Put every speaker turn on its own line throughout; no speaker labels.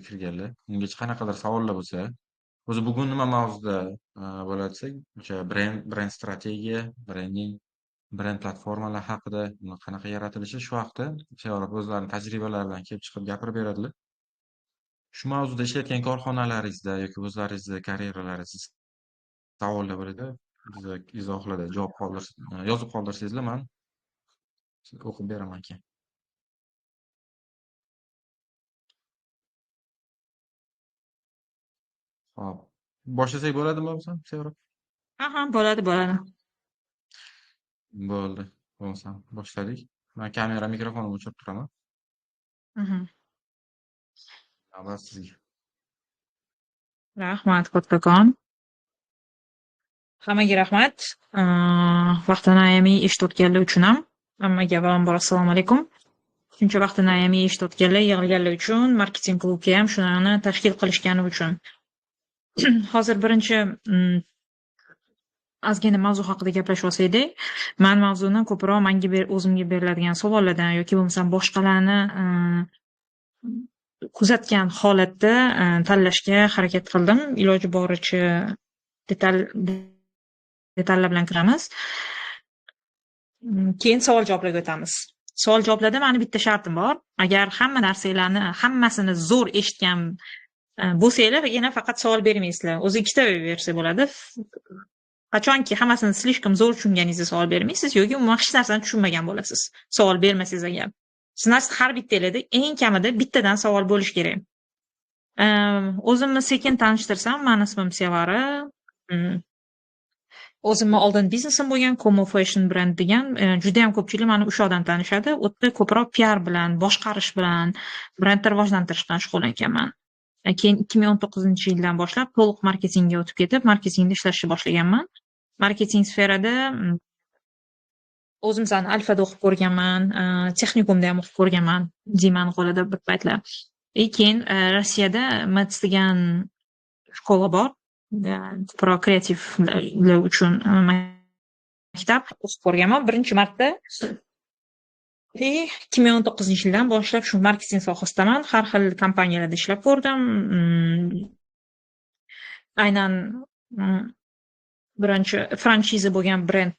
kirganlar. Ungacha qanaqadir savollar bo'lsa, o'zi bugun nima mavzuda bo'ladi desak, o'sha brend strategiya, brend platformalar haqida, qanaqa yaratilishi shu haqda Sevara o'zlarining tajribalaridan kelib chiqib gapirib beradilar. Shu mavzuda ishlayotgan korxonalaringizda yoki o'zlaringizni karyeralaringiz savollar bo'ladi, biza izohlarda yozib qoldirsangizlar, men o'qib beraman keyin. Hop. Boshlasak bo'ladimi bo'lsam, Sevara?
Aha, bo'ladi.
Bo'ldi. Bo'lsam boshladik. Men kamera, mikrofonimni o'chirib turaman. Navbat sizga.
Rahmat, kattakon. Hammaga rahmat. Vaqtini ayamay eshitayotganlar uchun ham hammaga avvalambor assalomu alaykum. Shuncha vaqtini ayamay eshitayotganlar, yig'ilganlar uchun, marketing klubga ham shuni tashkil qilishgani uchun. Hozir birinchi ozgina mavzu haqida gaplashib olsaydik, men mavzuni ko'proq o'zimga beriladigan savollardan yoki bo'lmasam boshqalarni kuzatgan holatda tanlashga harakat qildim. Iloji boricha detallar bilan kiramiz. Keyin savol-javoblarga o'tamiz. Savol-javoblarda meni bitta shartim bor. Agar hamma narsalarni, hammasini zo'r eshitgan bo'lsanglar, yana faqat savol bermaysizlar. O'zi ikkita versiya bo'ladi. Qachonki hammasini slishkom zo'r tushunganingizda savol bermaysiz yoki umuman hech narsani tushunmagan bo'lasiz. Savol bermasangiz agar. Sizlar har bittalarda eng kamida bittadan savol bo'lish kerak. O'zimni sekin tanishtirsam, men ismim Sevara. O'zimni oldin biznesim bo'lgan Como Fashion brand degan, juda ham ko'pchilik meni o'sha odam tanishadi. U yerda ko'proq PR bilan, boshqarish bilan, brendni rivojlantirish bilan shug'ullanganman. Keyin 2019-yildan boshlab to'liq marketingga o'tib ketib, marketingda ishlashni boshlaganman. Marketing sferada o'zim Alfada o'qib ko'rganman, texnikumda ham o'qib ko'rganman, Dimani qo'lida bir paytlar. Keyin Rossiyada MATS degan shkola bor, ko'proq kreativlar uchun maktab o'qib ko'rganman. Birinchi marta 2019-yildan boshlab shu marketing sohasidaman. Har xil kompaniyalarda ishlab ko'rdim. Aynan birinchi franchiza bo'lgan brend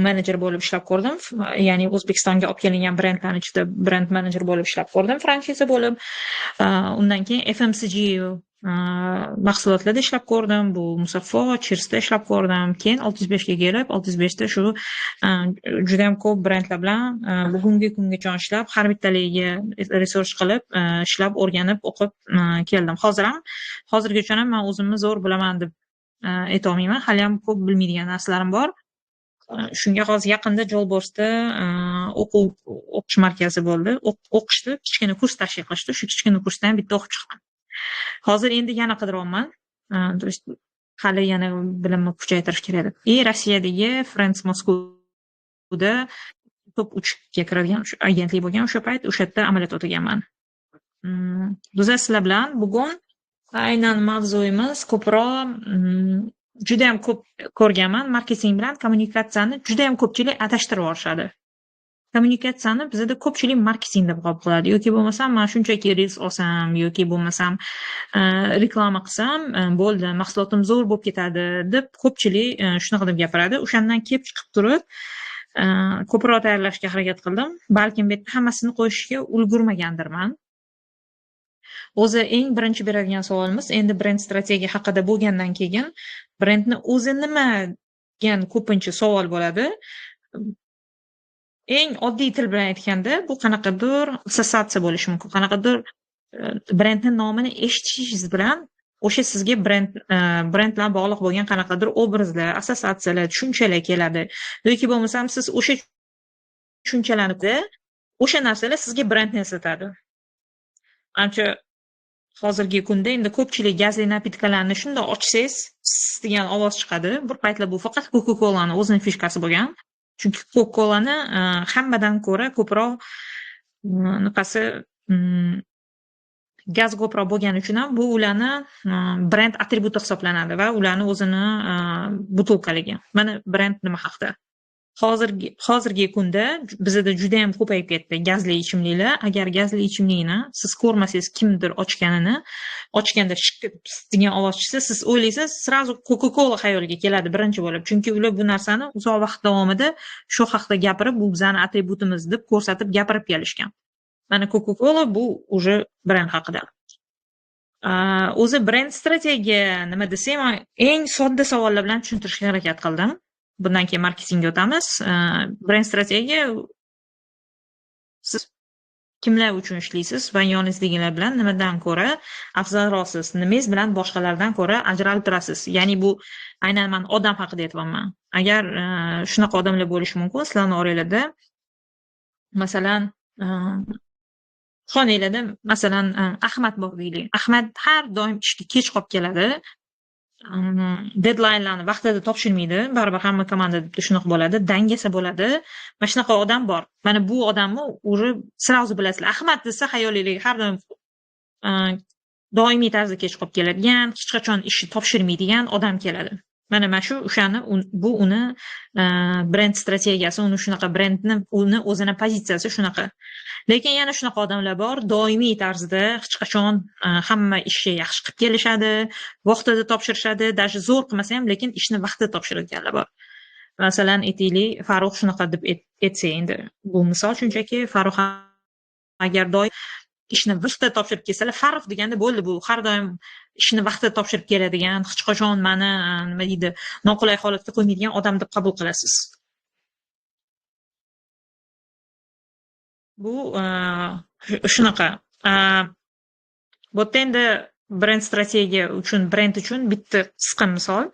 menejer bo'lib ishlab ko'rdim. Ya'ni O'zbekistonga olib kelingan brendlarning ichida brend menejer bo'lib ishlab ko'rdim, franchiza bo'lib. Undan keyin FMCG mahsulotlarda ishlab ko'rdim. Bu Musaffo, Cheersda ishlab ko'rdim. Keyin 605 ga kelib, 605 da shu juda ham ko'p brendlar bilan bugungi kungacha ishlab, har bittalariga research qilib, ishlab, o'rganib, o'qib keldim. Hozirgacha ham men o'zimni zo'r bilaman deb aytolmayman. Hali ham ko'p bilmaydigan narsalarim bor. Shunga hozir yaqinda Jolborsda o'qish markazi bo'ldi. O'qishdi, kichkina kurs tashkil qilishdi. Shu kichkina kursdan bitta o'qib chiqdim. Hozir endi yana qidiryapman. Hali yana bilimni kuchaytirish kerak edi. Rossiyadagi Friends Moscowda top 3 ga kiradigan agentlik bo'lgan o'sha payt, o'sha yerda amaliyot o'taganman. Sizlar bilan bugun aynan mavzuyimiz ko'proq juda ham ko'p ko'rganman, marketing bilan kommunikatsiyani juda ham ko'pchilik adashtirib yuborishadi. Kommunikatsiyani bizda ko'pchilik marketing deb qabul qiladi yoki bo'lmasam men shunchaki reels olsam yoki bo'lmasam reklama qilsam bo'ldi, mahsulotim zo'r bo'lib ketadi deb ko'pchilik shunaqa deb gapiradi. O'shandan kelib chiqib turib ko'proq tayyorlashga harakat qildim. Balkim bu yerda hammasini qo'yishga ulgurmagandirman. O'zi eng birinchi beradigan savolimiz endi brend strategiya haqida bo'lgandan keyin brendni o'zi nima degan ko'pincha savol bo'ladi. Eng oddiy til bilan aytganda, bu qanaqadir assotsiatsiya bo'lishi mumkin. Qanaqadir brendning nomini eshitishingiz bilan o'sha sizga brend bilan bog'liq bo'lgan qanaqadir obrazlar, assotsiatsiyalar, tushunchalar keladi. Yoki bo'lmasam siz o'sha tushunchalarni o'sha narsalar sizga brendni eslatadi. Ancha hozirgi kunda endi ko'pchilik gazli napitkalarni shunday ochsangiz degan ovoz chiqadi. Bir paytlar bu faqat Coca-Cola'ning o'zining fishkasi bo'lgan. Chunki Coca-Cola'ni hammadan ko'ra ko'proq niqasi gaz ko'proq bo'lgani uchun ham bu ularni brend atributi hisoblanadi va ularni o'zini butilkaligi. Mana brend nima haqida? hozirgi kunda bizda juda ham ko'payib ketdi gazli ichimliklar. Agar gazli ichimlikni siz ko'rmasangiz, kimdir ochganda shiqqib degan ovoz chiqsa, siz o'ylaysiz, srazu Coca-Cola xayoliga keladi birinchi bo'lib. Chunki ular bu narsani uzoq vaqt davomida shu haqda gapirib, bu bizani atributimiz deb ko'rsatib gapirib kelishgan. Mana Coca-Cola bu уже brend haqida. O'zi brend strategiya nima desam, eng sodda savollar bilan tushuntirishga harakat qildim. Bundan keyin marketingga o'tamiz. Brend strategiya siz kimlar uchun ishlaysiz va yoningizdagilar bilan nimadan ko'ra afzalroqsiz, nimangiz bilan boshqalardan ko'ra ajralib turasiz. Ya'ni bu aynan men odam haqida aytyapman. Agar shunaqa odamlar bo'lishi mumkin sizlarning oranglarda. Masalan, xonanglarda masalan Ahmad bor deylik. Ahmad har doim ishga kech qolib keladi. Deadlinelarni vaqtida topshirmaydi. Baribir hamma komandada shunaqa bo'ladi, dangasa bo'ladi. Mana shunaqa odam bor. Mana bu odamni уже sразу bilasizlar. Ahmad desa xayolingizga har doim doimiy tarzda kech qolib keladigan, hech qachon ishni topshirmaydigan odam keladi. Mana shu o'shani bu uni brend strategiyasi, uni shunaqa brendni uni o'zini pozitsiyasi shunaqa. Lekin yana shunaqa odamlar bor, doimiy tarzda hech qachon hamma ishni yaxshi qilib kelishadi, vaqtida topshirishadi, даже zo'r qilmasa ham, lekin ishni vaqtida topshiradiganlar bor. Masalan, aytaylik, Farruh shunaqa deb aytsa endi, bu misol shunchaki Farruh agar doim ishni vaqtida topshirib kelsalar, Farruh deganda bo'ldi, bu har doim ishni vaqtida topshirib keladigan, hech qachon meni nima deydi, noqulay holatga qo'ymaydigan odam deb qabul qilasiz. Bu shunaqa. Bu endi brend strategiya uchun, brend uchun bitta qisqa misol.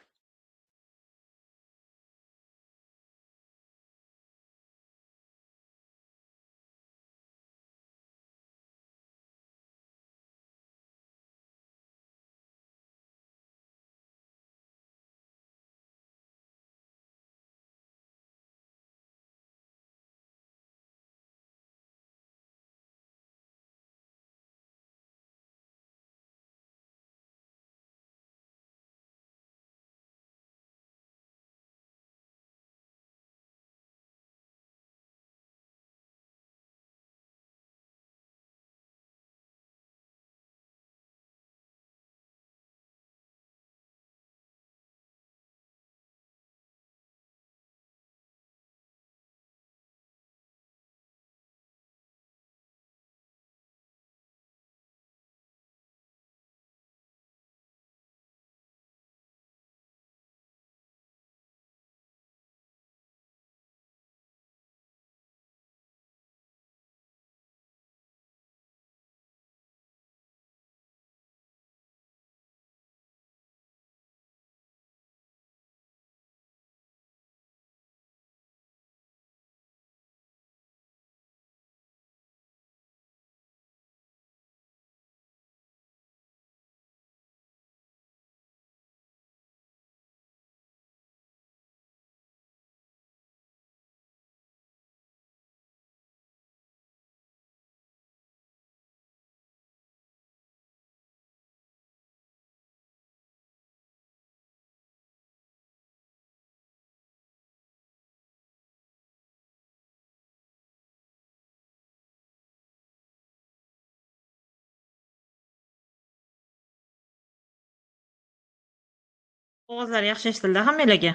Ovozlar yaxshi eshitildi hammalarga.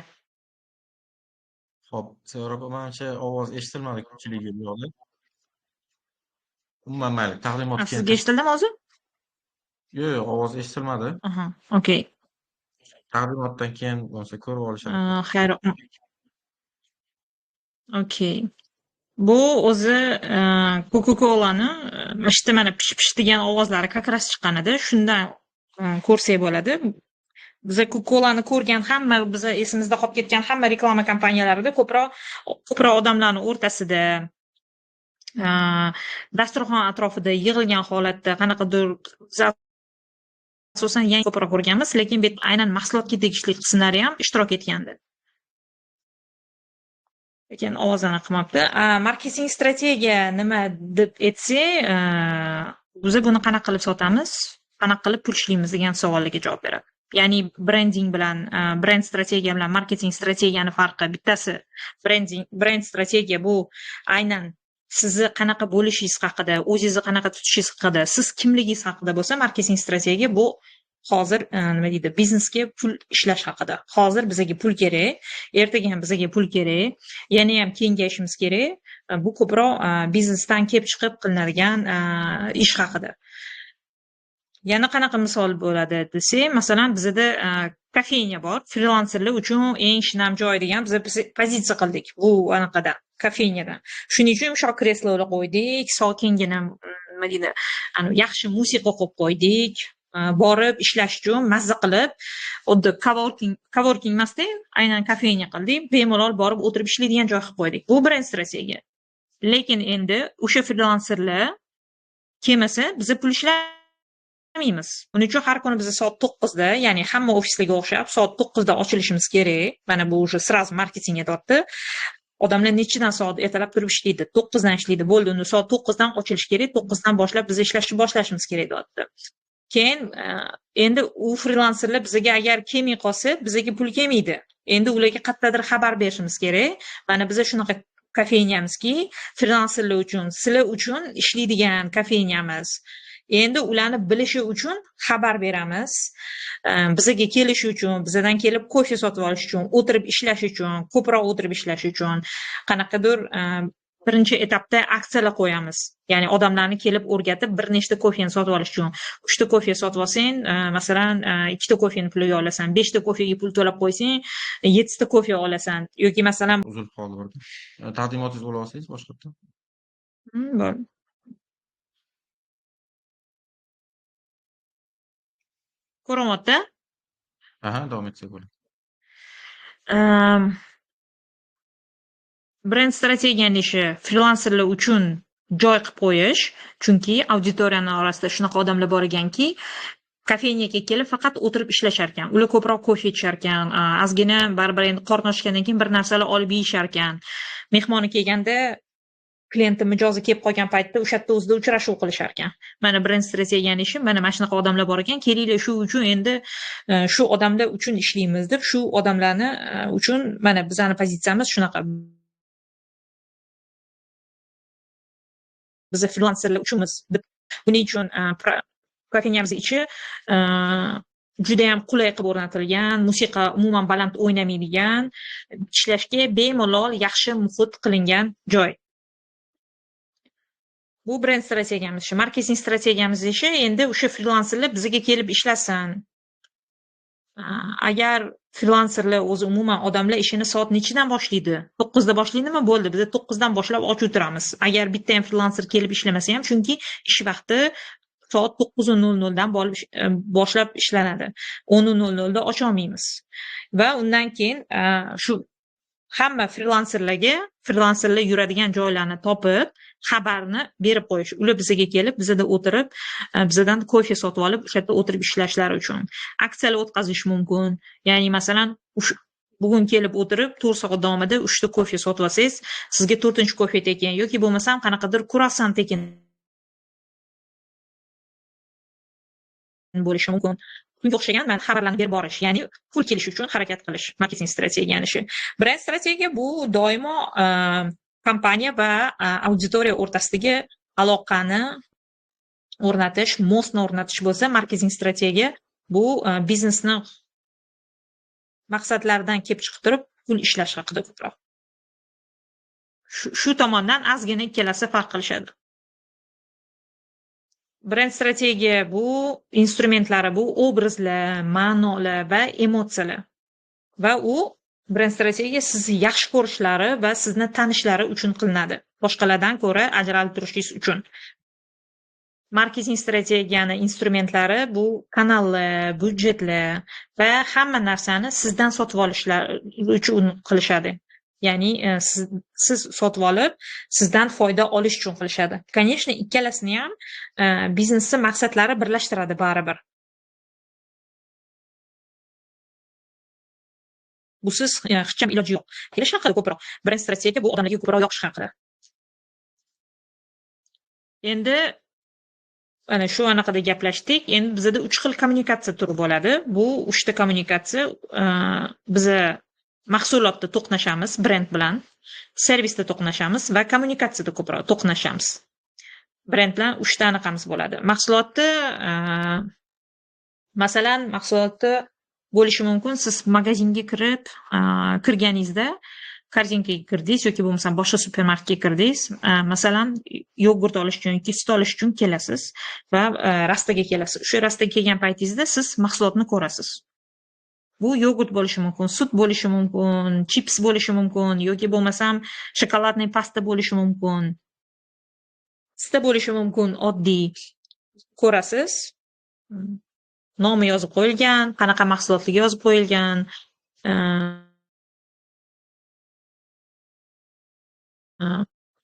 Xo'p, Sevara menimcha ovoz eshitilmadi ko'pchiligiga bu yoqda. Umuman mayli, taqdimot keyin.
Sizga eshitildimi o'zi?
Yo'q, ovoz eshitilmadi.
Aha, okey.
Taqdimotdan keyin bo'lsa ko'rib olishadi.
Xayr. Okey. Bu o'zi Coca-Cola'ni mana pish degan ovozlari как раз chiqqan edi. Shundan ko'rsak bo'ladi. Biza Coca-Cola'ni ko'rgan hamma, biza esimizda qolib ketgan hamma reklama kompaniyalarida ko'proq odamlarning o'rtasida dasturxon atrofida yig'ilgan holatda qanaqadir asosan yangi ko'proq ko'rganmiz, lekin bu aynan mahsulotga tegishli qismlari ham ishtirok etgandi. Lekin ovozini qilmabdi. Marketing strategiya nima deb aytsak, biz buni qanaqa qilib sotamiz, qanaqa qilib pul ishlaymiz degan savollarga javob beradi. Ya'ni brending bilan, brend strategiya bilan marketing strategiyani farqi. Bittasi brend strategiya bu aynan sizni qanaqa bo'lishingiz haqida, o'zingizni qanaqa tutishingiz haqida, siz kimligingiz haqida bo'lsa, marketing strategiya bu hozir nima deydi, biznesga pul ishlash haqida. Hozir bizga pul kerak, ertaga ham bizga pul kerak, yana ham kengayishimiz kerak. Bu ko'proq biznesdan kelib chiqib qilinadigan ish haqida. Yana qanaqa misol bo'ladi desak, masalan, bizda kafenya bor. Frilanserlar uchun eng shinam joy degan biz pozitsiya qildik. Bu anaqadan, kafenyadan. Shuning uchun yumshoq kreslolar qo'ydik, sokingina nima deydi, yaxshi musiqa qo'yib qo'ydik. Borib ishlash uchun mazza qilib, xuddi coworking emasda, aynan kafenya qildik. Bemalol borib o'tirib ishlaydigan joy qilib qo'ydik. Bu brend strategiya. Lekin endi o'sha frilanserlar kelmasa, biz pul ishlamaymiz. Buning uchun har kuni biz soat 9 da, ya'ni hamma ofislarga o'xshab soat 9 da ochilishimiz kerak. Mana bu уже сразу marketingga tortdi. Odamlar nechidan soat ertalab turib ishlaydi? 9 dan ishlaydi. Bo'ldi, uni soat 9 dan ochilish kerak. 9 dan boshlab biz ishlashni boshlashimiz kerak deyapti. Keyin endi u frilanserlar bizga agar kelmay qolsa, bizga pul kelmaydi. Endi ularga qayerdadir xabar berishimiz kerak. Mana biz shunaqa kafenyamizki, frilanserlar uchun, sizlar uchun ishlaydigan kafenyamiz. Endi ularni bilishi uchun xabar beramiz. Bizga kelish uchun, bizdan kelib kofe sotib olish uchun, o'tirib ishlash uchun, ko'proq o'tirib ishlash uchun qanaqadir birinchi etapda aksiyalar qo'yamiz. Ya'ni odamlarni kelib o'rgatib, bir nechta kofeni sotib olish uchun. 3 ta kofe sotib olsang, masalan, 2 ta kofeni puliga olasan, 5 ta kofega pul to'lab qo'ysang, 7 ta kofe olasan. Yoki masalan,
uzilib qoldi bir. Taqdimotingiz bo'la olsangiz boshqa yerda.
Bor. Ko'ryapti?
Aha, davom etsak bo'ladi.
Brend strategiyani ishi frilanserlar uchun joy qilib qo'yish, chunki auditoriyani orasida shunaqa odamlar bor ekanki, kafenyaga kelib faqat o'tirib ishlashar ekan. Ular ko'proq kofe ichar ekan, ozgina baribir endi qorni ochgandan keyin bir narsalar olib yeyishar ekan. Mehmoni kelganda klienti mijozi kelib qolgan paytda o'sha yerda o'zida uchrashuv qilishar ekan. Mana brend strategiyani ishi, mana shunaqa odamlar bor ekan. Kelinglar, shu uchun endi shu odamlar uchun ishlaymiz deb, shu odamlarni uchun mana bizning pozitsiyamiz shunaqa. Biz frilanserlar uchunmiz deb. Buning uchun kafenyamiz ichi juda ham qulay qilib o'rnatilgan, musiqa umuman baland o'ynamaydigan, ishlashga bemalol yaxshi muhit qilingan joy. Bu brend strategiyamiz ishi. Marketing strategiyamiz ishi endi o'sha frilanserlar bizga kelib ishlasin. Agar frilanserlar o'zi umuman odamlar ishini soat nechidan boshlaydi? 9 da boshlaydimi? Bo'ldi, biz 9 dan boshlab ochib o'tiramiz. Agar bitta ham frilanser kelib ishlamasa ham, chunki ish vaqti soat 9:00 dan boshlab ishlanadi. 10:00 da ocha olmaymiz. Va undan keyin shu hamma frilanserlar yuradigan joylarni topib, xabarni berib qo'yish. Ular bizga kelib, bizda o'tirib, bizdan kofe sotib olib, o'sha yerda o'tirib ishlashlari uchun aksiyalar o'tkazish mumkin. Ya'ni masalan, bugun kelib o'tirib 4 soat davomida 3 ta kofe sotib olsangiz, sizga 4-kofe tekin yoki bo'lmasam qanaqadir kurasan tekin bo'lishi mumkin. Shunga o'xshagan mana xabarlarni berib borish, ya'ni pul kelish uchun harakat qilish, marketing strategiyani ishi. Brend strategiya bu doimo kompaniya va auditoriya o'rtasidagi aloqani o'rnatish, mostni o'rnatish bo'lsa, marketing strategiya bu biznesni maqsadlaridan kelib chiqib turib pul ishlash haqida ko'proq. Shu tomondan ozgina ikkalasi farq qilishadi. Brend strategiya bu instrumentlari, bu obrazlar, ma'nolar va emotsiyalar. Va u brend strategiya sizni yaxshi ko'rishlari va sizni tanishlari uchun qilinadi. Boshqalardan ko'ra ajralib turishingiz uchun. Marketing strategiyani instrumentlari bu kanallar, byudjetlar va hamma narsani sizdan sotib olishlar uchun qilishadi. Ya'ni siz sotib olib, sizdan foyda olish uchun qilishadi. Конечно, ikkalasini ham biznesni maqsadlari birlashtiradi baribir. Busiz hech ham iloji yo'q. Kelish haqida ko'proq, brend strategiya bu odamlarga ko'proq yoqish haqida. Endi ana shu anaqada gaplashdik. Endi bizada 3 xil kommunikatsiya turi bo'ladi. Bu 3 ta kommunikatsiya biza mahsulotda to'qnashamiz brend bilan, servisda to'qnashamiz va kommunikatsiyada ko'proq to'qnashamiz. Brend bilan 3 ta anaqamiz bo'ladi. Mahsulotda masalan, mahsulotda bo'lishi mumkin, siz magazinga kirganingizda korzinkaga kirdingiz yoki bo'lmasam boshqa supermarketga kirdingiz. Masalan, yogurt olish uchun yoki sut olish uchun kelasiz va rastaga kelasiz. O'sha rastaga kelgan paytingizda siz mahsulotni ko'rasiz. Bu yogurt bo'lishi mumkin, sut bo'lishi mumkin, chips bo'lishi mumkin yoki bo'lmasam shokoladniy pasta bo'lishi mumkin. Pista bo'lishi mumkin, oddiy ko'rasiz. Nomi yozib qo'yilgan, qanaqa mahsulotligi yozib qo'yilgan.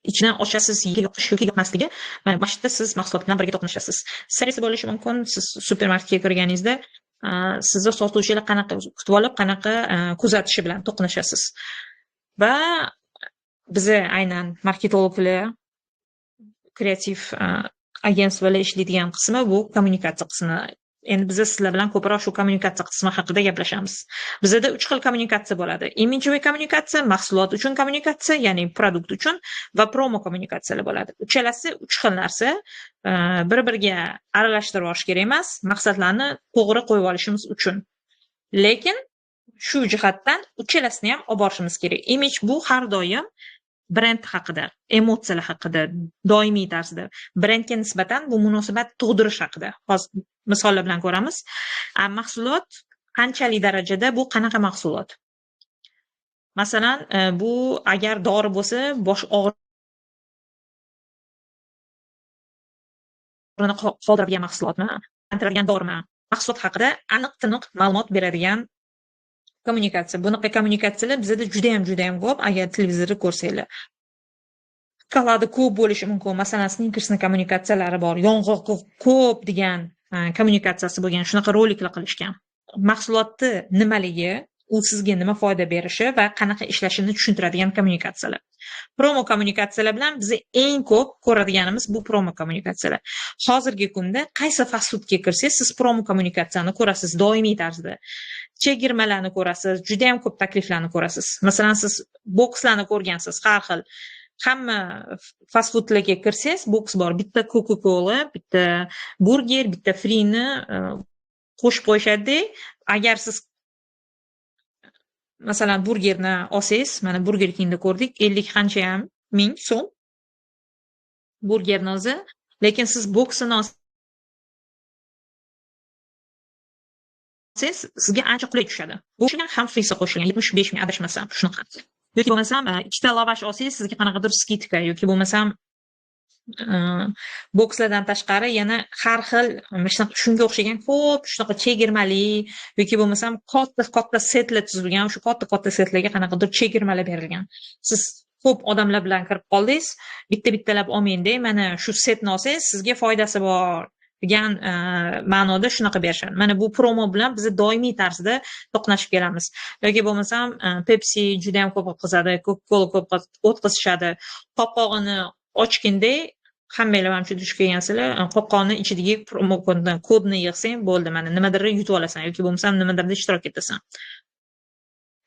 Ichidan ochasiz, yoqish yoki yoqmasligi. Mana bu yerda siz mahsulot bilan birga to'qnashasiz. Servis bo'lishi mumkin, siz supermarketga kirganingizda sizni sotuvchilar qanaqa kutib olib, qanaqa kuzatishi bilan to'qnashasiz. Va biza aynan marketologlar, kreativ agentstvalar ishlaydigan qismi bu kommunikatsiya qismi. Endi biz sizlar bilan ko'proq shu kommunikatsiya qismi haqida gaplashamiz. Bizda 3 xil kommunikatsiya bo'ladi. Imidjiy kommunikatsiya, mahsulot uchun kommunikatsiya, ya'ni produkt uchun va promo kommunikatsiyalar bo'ladi. Uchalasi 3 xil narsa. Bir-biriga aralashtirib olish kerak emas, maqsadlarni to'g'ri qo'yib olishimiz uchun. Lekin shu jihatdan uchalasini ham olib borishimiz kerak. Image bu har doim brend haqida, emotsiyalar haqida, doimiy tarzda brendga nisbatan bu munosabat tug'dirish haqida. Hozir misollar bilan ko'ramiz. Mahsulot qanchalik darajada bu qanaqa mahsulot? Masalan, bu agar dori bo'lsa, bosh og'riqni qoldiradigan mahsulotmi, qantiradigan dorimi? Mahsulot haqida aniq-tiniq ma'lumot beradigan kommunikatsiya. Bunaqa kommunikatsiyalar bizda juda ham ko'p. Agar televizorda ko'rsanglar, skalada ko'p bo'lishi mumkin. Masalan, Snickersning kommunikatsiyalari bor. Yong'oq ko'p degan kommunikatsiyasi bo'lgan, shunaqa roliklar qilishgan. Mahsulotni nimaligi, u sizga nima foyda berishi va qanaqa ishlashini tushuntiradigan kommunikatsiyalar. Promo kommunikatsiyalar bilan biz eng ko'p ko'radiganimiz bu promo kommunikatsiyalar. Hozirgi kunda qaysi fast foodga kirsangiz, siz promo kommunikatsiyani ko'rasiz doimiy tarzda. Chegirmalarni ko'rasiz, juda ham ko'p takliflarni ko'rasiz. Masalan, siz bokslarni ko'rgansiz, har xil. Hamma fast foodlarga kirsangiz, boks bor. Bitta Coca-Cola, bitta burger, bitta frini qo'shib qo'yishadi. Agar siz masalan burgerni olsangiz, mana Burger Kingda ko'rdik, 50 qancha ham ming so'm burgerni o'zi. Lekin siz boksini olsangiz, sizga ancha qulay tushadi. Bu ham frisa qo'shilgan, 75 ming adashmasam, shunaqa. Yoki bo'lmasam, ikkita lavash olsangiz, sizga qanaqadir skidka yoki bo'lmasam bokslardan tashqari yana har xil shunga o'xshagan ko'p shunaqa chegirmali yoki bo'lmasam katta setlar tuzilgan, shu katta setlarga qanaqadir chegirmalar berilgan. Siz ko'p odamlar bilan kirib qoldingiz, bittalab olmaydi, mana shu setni olsangiz sizga foydasi bor degan ma'noda shunaqa berishadi. Mana bu promo bilan biz doimiy tarzda to'qnashib kelamiz. Yoki bo'lmasam Pepsi juda ham ko'p o'tkazadi, Coca-Cola ko'p o'tkazishadi. Qopqog'ini ochganda hammanglar ham tushib kelgansizlar, qopqonni ichidagi promo kodni yig'sang bo'ldi, mana nimadir yutib olasan yoki bo'lmasam nimadirda ishtirok etasan.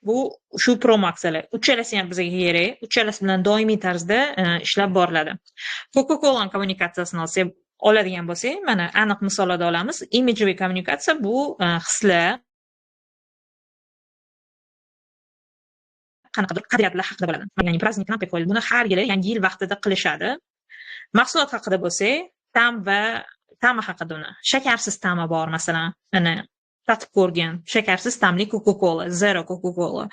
Bu shu promo aksiyalar. Uchalasi ham bizga kerak. Uchalasi bilan doimiy tarzda ishlab boriladi. Coca-Cola kommunikatsiyasini oladigan bo'lsak, mana aniq misollarda olamiz. Imijli kommunikatsiya bu hislar, qanaqadir qadriyatlar haqida bo'ladi. Ya'ni праздникni olib qo'yildi. Buni har yili Yangi yil vaqtida qilishadi. Mahsulot haqida bo'lsak, ta'mi haqida uni. Shakarsiz ta'mi bor, masalan, mana tatib ko'rgan, shakarsiz ta'mli Coca-Cola, Zero Coca-Cola.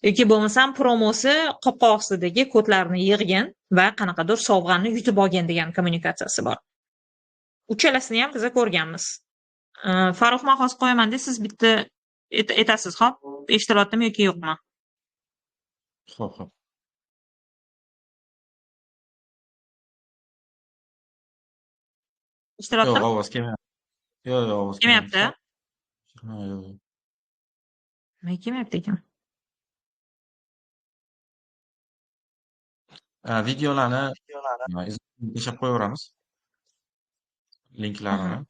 Yoki bo'lmasam promosi qopqoq ostidagi kodlarni yig'gan va qanaqadir sovg'ani yutib olgan degan kommunikatsiyasi bor. Uchalasini ham biz ko'rganmiz. Farruh, men hozir qo'yaman deb siz bitta aytasiz, xo'p? Eshitilyaptimi yoki yo'qmi?
Xo'p.
Eshitilyaptimi?
Yo'q, ovoz kelmayapti. Yo'q, ovoz
kelmayapti.
Ha, yo'q.
Nima kelmayapti ekan?
Videolarni tashlab qo'yaveramiz. linklarini
Aha.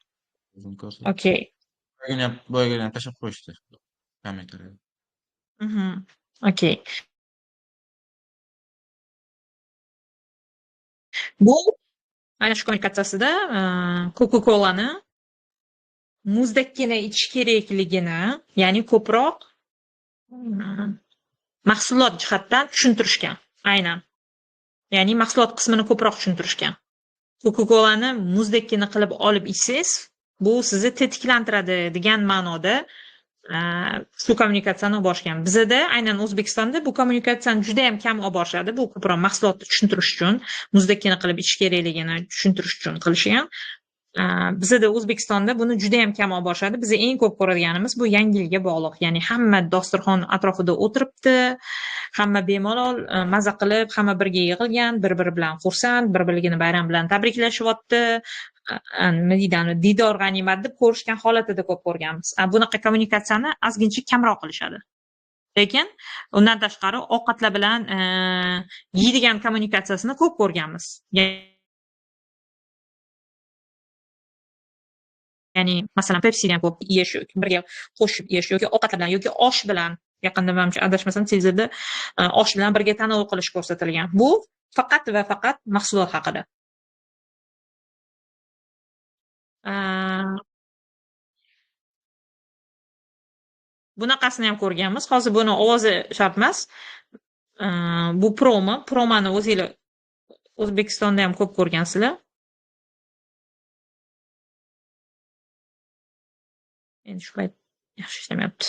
o'zim ko'rsatdim.
Okey.
Boyagini ham tashlab qo'yishdi kommentariyada.
Okey. Bu ana shu kommunikatsiyasida Coca-Cola'ni muzdekkina ichish kerakligini, ya'ni ko'proq mahsulot jihatdan tushuntirishgan. Aynan. Ya'ni mahsulot qismini ko'proq tushuntirishgan. Coca-Cola'ni muzdekkina qilib olib ichsangiz, bu sizni tetiklantiradi degan ma'noda shu kommunikatsiyani olib borishgan. Bizda aynan O'zbekistonda bu kommunikatsiyani juda ham kam olib borishadi. Bu ko'proq mahsulotni tushuntirish uchun, muzdekkina qilib ichish kerakligini tushuntirish uchun qilishgan. Bizda O'zbekistonda buni juda ham kam olib borishadi. Biz eng ko'p ko'radiganimiz bu Yangi yilga bog'liq. Ya'ni hamma dasturxon atrofida o'tiribdi, hamma bemalol maza qilib, hamma birga yig'ilgan, bir-biri bilan xursand, bir-birligini bayram bilan tabriklashyapti. Nima deydi, didor g'animat deb ko'rishgan holatida ko'p ko'rganmiz. Bunaqa kommunikatsiyani ozgincha kamroq qilishadi. Lekin undan tashqari ovqatlar bilan yeydigan kommunikatsiyasini ko'p ko'rganmiz. Ya'ni masalan Pepsi ham ko'p yeyish, birga qo'shib yeyish yoki ovqatlar bilan yoki osh bilan, yaqinda menimcha adashmasam televizorda osh bilan birga tanovul qilish ko'rsatilgan. Bu faqat va faqat mahsulot haqida. Bunaqasini ham ko'rganmiz. Hozir buni ovozi shart emas. Bu promoni o'zinglar O'zbekistonda ham ko'p ko'rgansizlar. Endi shu payt yaxshi ishlamayapti.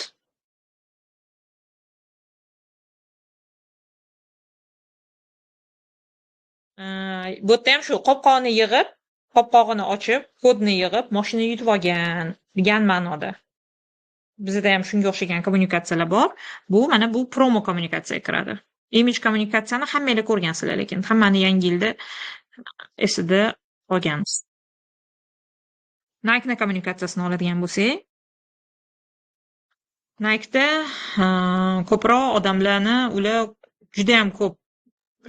Bu yerda ham shu qopqog'ini yig'ib, qopqog'ini ochib, kodni yig'ib, mashina yutib olgan degan ma'noda. Bizda ham shunga o'xshagan kommunikatsiyalar bor. Mana bu promo kommunikatsiyaga kiradi. Image kommunikatsiyani hammanglar ko'rgansizlar, lekin hammani Yangi yilda esida qolganmiz. Nike kommunikatsiyasini oladigan bo'lsak, Nike'da ko'proq odamlarni ular juda ham ko'p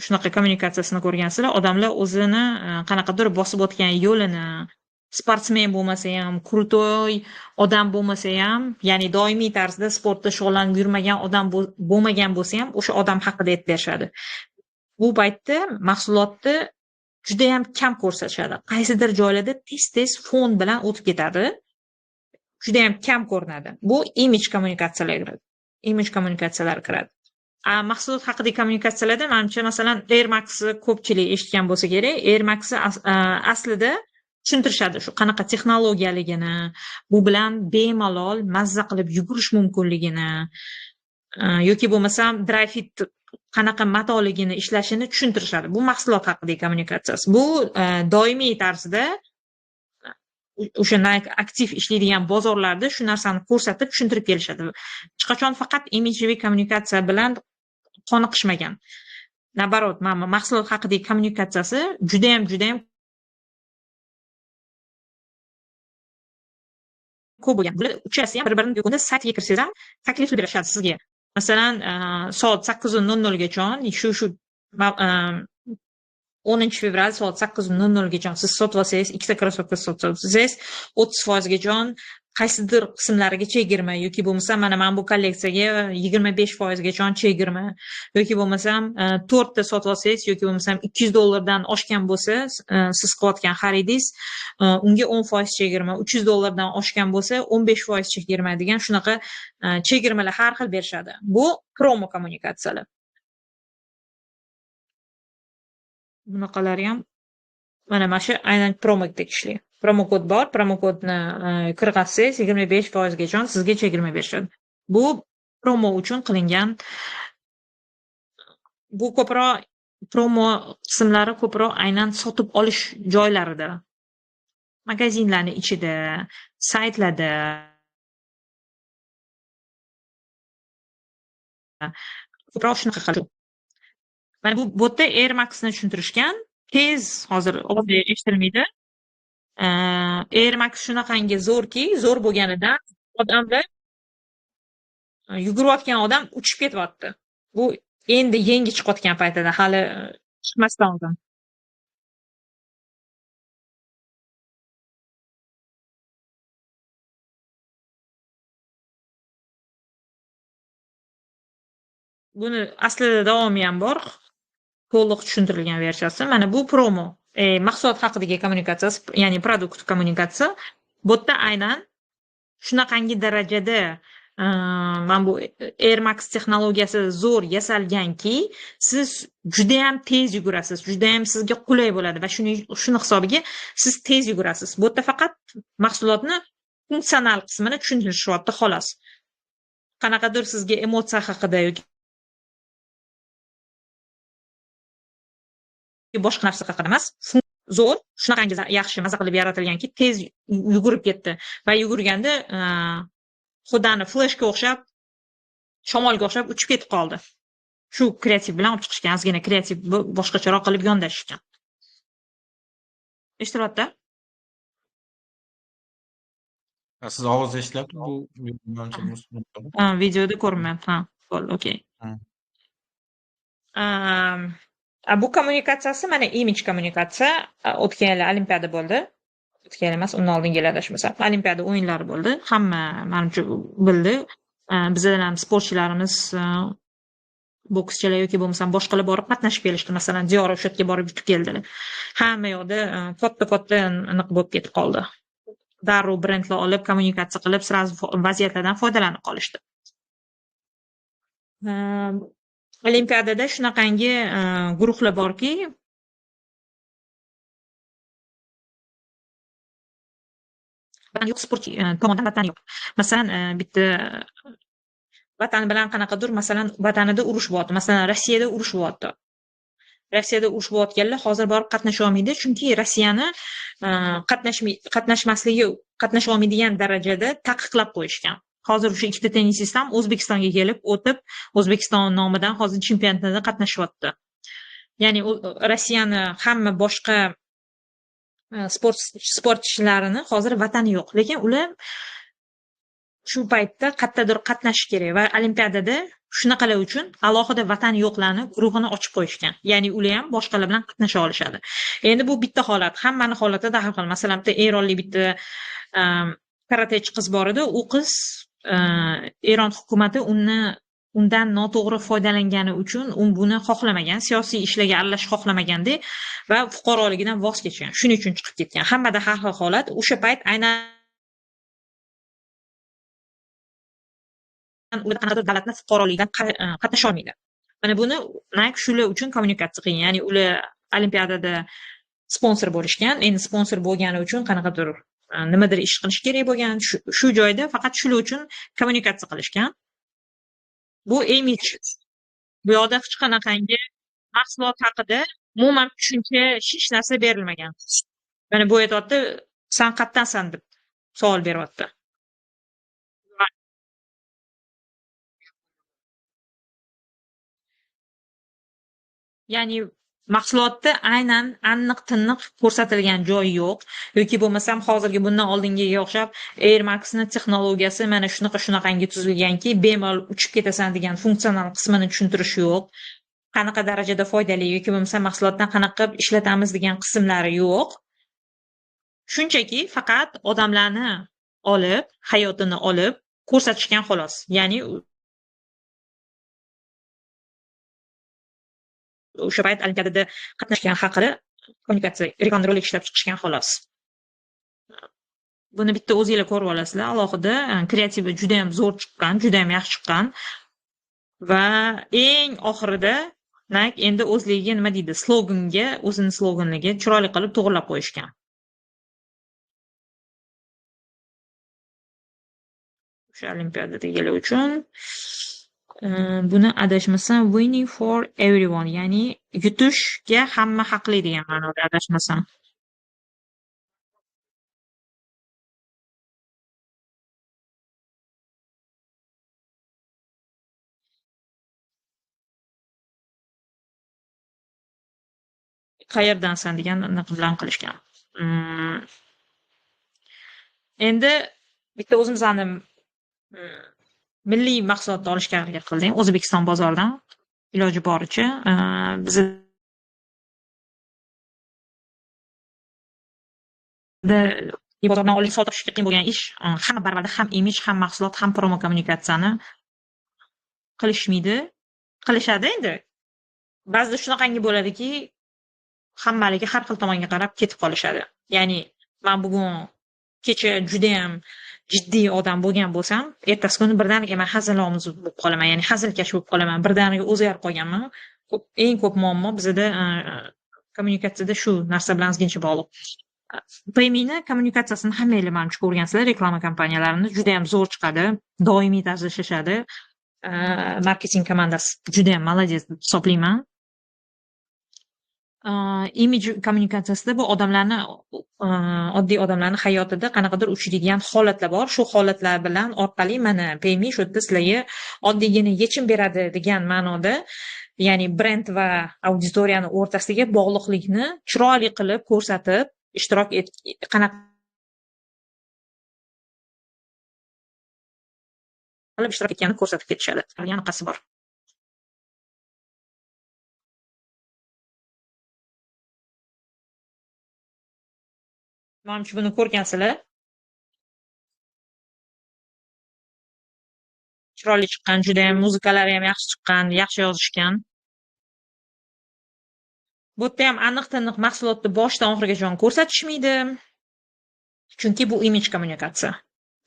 shunaqa kommunikatsiyasini ko'rgansizlar. Odamlar o'zini qanaqadir bosib o'tgan yo'lini, sportsmen bo'lmasa ham, krutoy odam bo'lmasa ham, ya'ni doimiy tarzda sportda shug'ullanib yurmagan odam bo'lmagan bo'lsa ham, o'sha odam haqida aytib berishadi. Bu paytda mahsulotni juda ham kam ko'rsatishadi. Qaysidir joylarda tez-tez fon bilan o'tib ketadi. Juda ham kam ko'rinadi. Bu image kommunikatsiyalar kiradi. Mahsulot haqidagi kommunikatsiyalarda menimcha masalan Air Max'ni ko'pchilik eshitgan bo'lsa kerak. Air Max'ni aslida tushuntirishadi shu qanaqa texnologiyaligini, bu bilan bemalol mazza qilib yugurish mumkinligini yoki bo'lmasam Dryfit qanaqa matoligini ishlashini tushuntirishadi. Bu mahsulot haqidagi kommunikatsiyasi. Bu doimiy tarzda o'sha Nike aktiv ishlaydigan bozorlarda shu narsani ko'rsatib tushuntirib kelishadi. Hech qachon faqat imageviy kommunikatsiya bilan qoniqishmagan. Nabarot, mana mahsulot haqidagi kommunikatsiyasi juda ham ko'p bo'lgan. Bular uchasi ham bir-birini yo'qida saytga kirsangiz ham taklif berishadi sizga. Masalan, soat 8:00 gacha shu 10-fevral soat 8:00 gacha siz sotib olsangiz, ikkita krossovka sotib olsangiz, 30% gacha qaysidir qismlariga chegirma yoki bo'lmasa mana bu kolleksiyaga 25% gacha chegirma yoki bo'lmasam 4 ta sotib olsangiz yoki bo'lmasam $200 oshgan bo'lsa, siz qilayotgan xaridingiz unga 10% chegirma, $300 oshgan bo'lsa 15% chegirma degan shunaqa chegirmalar har xil berishadi. Bu promo kommunikatsiyalar. Bunaqalari ham mana shu aynan promodek ishlaydi. Promo kod bor, promo kodni kirg'azsangiz 25% gacha sizga chegirma berishadi. Bu promo uchun qilingan. Bu ko'proq promo qismlari ko'proq aynan sotib olish joylarida, magazinlarning ichida, saytlarda ko'proq shunaqa qiladi. Mana bu botda Air Max'ni tushuntirishgan. Tez hozir ovozli eshitilmaydi. Air Max shunaqangi zo'rki, zo'r bo'lganidan odamlar yugurayotgan odam uchib ketyapti. Bu endi yangi chiqayotgan paytida, hali chiqmasdan oldin. buni aslida davomi ham bor. To'liq tushuntirilgan versiyasi. Mana bu promo. Mahsulot haqidagi kommunikatsiyasi, ya'ni produkt kommunikatsiya. Bu yerda aynan shunaqangi darajada mana bu Air Max texnologiyasi zo'r yasalganki, siz juda ham tez yugurasiz, juda ham sizga qulay bo'ladi va shuni hisobiga siz tez yugurasiz. Bu yerda faqat mahsulotni funksional qismini tushuntirishyapti xolos. Qanaqadir sizga emotsiya haqida yoki boshqa narsa haqida emas, zo'r, shunaqangi yaxshi maza qilib yaratilganki, tez yugurib ketdi va yugurganda xudani fleshga o'xshab, shamolga o'xshab uchib ketib qoldi. Shu kreativ bilan olib chiqishgan, ozgina kreativ boshqacharoq qilib yondashishgan. Eshitilyapti?
Siz ovoz eshityapti bu
videoda ko'rinmayapti. Ha, bo'ldi, okey. Bu kommunikatsiyasi mana image kommunikatsiya. O'tgan yil olimpiada bo'ldi. O'tgan yil emas, undan oldingi yil adashmasam, olimpiada o'yinlari bo'ldi. Hamma menimcha bildi. Bizlar ham sportchilarimiz bokschilar yoki bo'lmasam boshqalar borib qatnashib kelishdi. Masalan, Diyor o'sha yerga borib yutib keldilar. Hamma yoqda katta aniq bo'lib ketib qoldi. Darrov brendlar olib kommunikatsiya qilib, sразу vaziyatlardan foydalanib qolishdi. Olimpiadada shunaqangi guruhlar borki, vatan yo'q, sportchi tomonidan vatan yo'q. Masalan, bitta vatan bilan qanaqadir, masalan, vatanida urush bo'lyapti. Masalan, Rossiyada urush bo'lyapti. Rossiyada urush bo'layotganlar hozir borib qatnasha olmaydi, chunki Rossiyani qatnasha olmaydigan darajada taqiqlab qo'yishgan. Hozir o'sha ikkita tennisist ham O'zbekistonga kelib, o'tib, O'zbekiston nomidan hozir chempionatda qatnashyapti. Ya'ni Rossiyani hamma boshqa sportchilarini hozir vatani yo'q, lekin ular shu paytda qayerdadir qatnashish kerak va olimpiadada shunaqalar uchun alohida vatani yo'qlarni guruhini ochib qo'yishgan. Ya'ni ular ham boshqalar bilan qatnasha olishadi. Endi bu bitta holat, hammani holatida har xil. Masalan, bitta eronlik bitta karatechi qiz bor edi. U qiz Eron hukumati undan noto'g'ri foydalangani uchun buni xohlamagan, siyosiy ishlarga aralashish xohlamaganda va fuqaroligidan voz kechgan. Shuning uchun chiqib ketgan. Hammada har xil holat. O'sha payt aynan ular qanaqadir davlatning fuqaroligidan qatnasha olmaydi. Mana buni Nike shular uchun kommunikatsiya qilgan. Ya'ni ular olimpiadada sponsor bo'lishgan. Endi sponsor bo'lgani uchun qanaqadir nimadir ish qilish kerak bo'lgan. Shu joyda faqat shular uchun kommunikatsiya qilishgan. Bu image. Bu yoqda hech qanaqangi mahsulot haqida umuman tushuncha hech narsa berilmagan. Mana bu yerda san qayerdansan deb savol beryapti. Ya'ni mahsulotda aynan aniq-tiniq ko'rsatilgan joyi yo'q yoki bo'lmasam hozirgi bundan oldingiga o'xshab Air Max'ning texnologiyasi mana shunaqangi tuzilganki, bemalol uchib ketasan degan funksional qismini tushuntirish yo'q. Qanaqa darajada foydali yoki bo'lmasam mahsulotdan qanaqa ishlatamiz degan qismlari yo'q. Shunchaki faqat odamlarni olib, hayotini olib ko'rsatishgan xolos. Ya'ni o'sha payt olimpiadada qatnashgan haqida kommunikatsiya, reklama rolik ishlab chiqishgan xolos. Buni bitta o'zingizlar ko'rib olasizlar. Alohida kreativi juda ham zo'r chiqqan, juda ham yaxshi chiqqan. Va eng oxirida Nike endi o'zligiga nima deydi, sloganga, o'zining sloganiga chiroyli qilib to'g'rilab qo'yishgan. O'sha olimpiadadagilar uchun buni adashmasam winning for everyone, ya'ni yutishga hamma haqli degan ma'noda adashmasam. Qayerdansan degan bilan qilishgan. Endi bitta o'zimizni milliy mahsulotni olishga harakat qildim O'zbekiston bozoridan iloji boricha. Bozordan olib sotishga qiyin bo'lgan ish, hamma barvada ham image, ham mahsulot, ham promo kommunikatsiyani qilishmaydi. qilishadi endi. Ba'zida shunaqangi bo'ladiki, hammaligi har xil tomonga qarab ketib qolishadi. Ya'ni men bugun kecha judayam jiddiy odam bo'lgan bo'lsam, ertasi kuni birdaniga men hazilomuz bo'lib qolaman, ya'ni hazilkash bo'lib qolaman. Birdaniga o'zgarib qolganman. Eng ko'p muammo bizda kommunikatsiyada shu narsa bilan ozgincha bog'liq. PayMe'ni kommunikatsiyasini hammanglar manimcha ko'rgansizlar, reklama kompaniyalarini judayam zo'r chiqadi, doimiy tarzda ishlashadi. Marketing komandasi judayam молодец deb hisoblayman. Imij kommunikatsiyasida bu odamlarni, oddiy odamlarni hayotida qanaqadir uchraydigan holatlar bor. Shu holatlar bilan orqali mana PayMe shu yerda sizlarga oddiygina yechim beradi degan ma'noda, ya'ni brend va auditoriyani o'rtasidagi bog'liqlikni chiroyli qilib ko'rsatib, ishtirok qanaqa qilib ishtirok etganini ko'rsatib ketishadi. Yanaqasi bor. Menimcha buni ko'rgansizlar. Chiroyli chiqqan, judayam muzikalari ham yaxshi chiqqan, yaxshi yozishgan. Bu yerda ham aniq-taniq mahsulotni boshidan oxirigacha ko'rsatishmaydi. Chunki bu imij kommunikatsiya.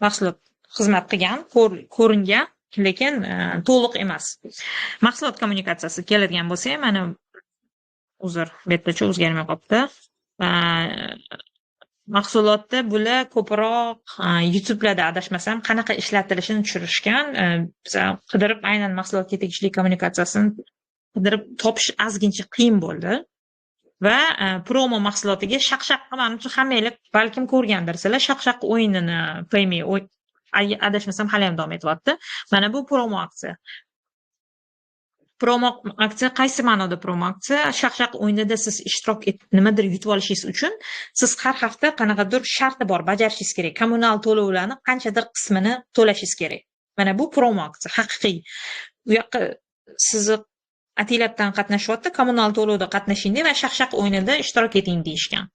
Mahsulot xizmat qilgan, ko'ringan, lekin to'liq emas. Mahsulot kommunikatsiyasi keladigan bo'lsa, mana uzr, bu yerdacha o'zgarmay qolibdi. Mahsulotda bular ko'proq YouTube'larda adashmasam qanaqa ishlatilishini tushirishgan. Biz qidirib aynan mahsulotga tegishli kommunikatsiyasini qidirib topish ozgincha qiyin bo'ldi. Va promo mahsulotiga shaq-shaq manimcha hammanglar balkim ko'rgandirsizlar. Shaq-shaq o'yinini PayMe adashmasam hali ham davom etyapti. Mana bu promo aksiya. Promo aksiya qaysi ma'noda promo aksiya? Shaq-shaq o'yinida siz ishtirok etib nimadir yutib olishingiz uchun siz har hafta qanaqadir sharti bor, bajarishingiz kerak. Kommunal to'lovlarni qanchadir qismini to'lashingiz kerak. Mana bu promo aksiya, haqiqiy. U yoqqa sizni atilabdan qatnashyapti, kommunal to'lovda qatnashing va shaq-shaq o'yinida ishtirok eting deyishgan.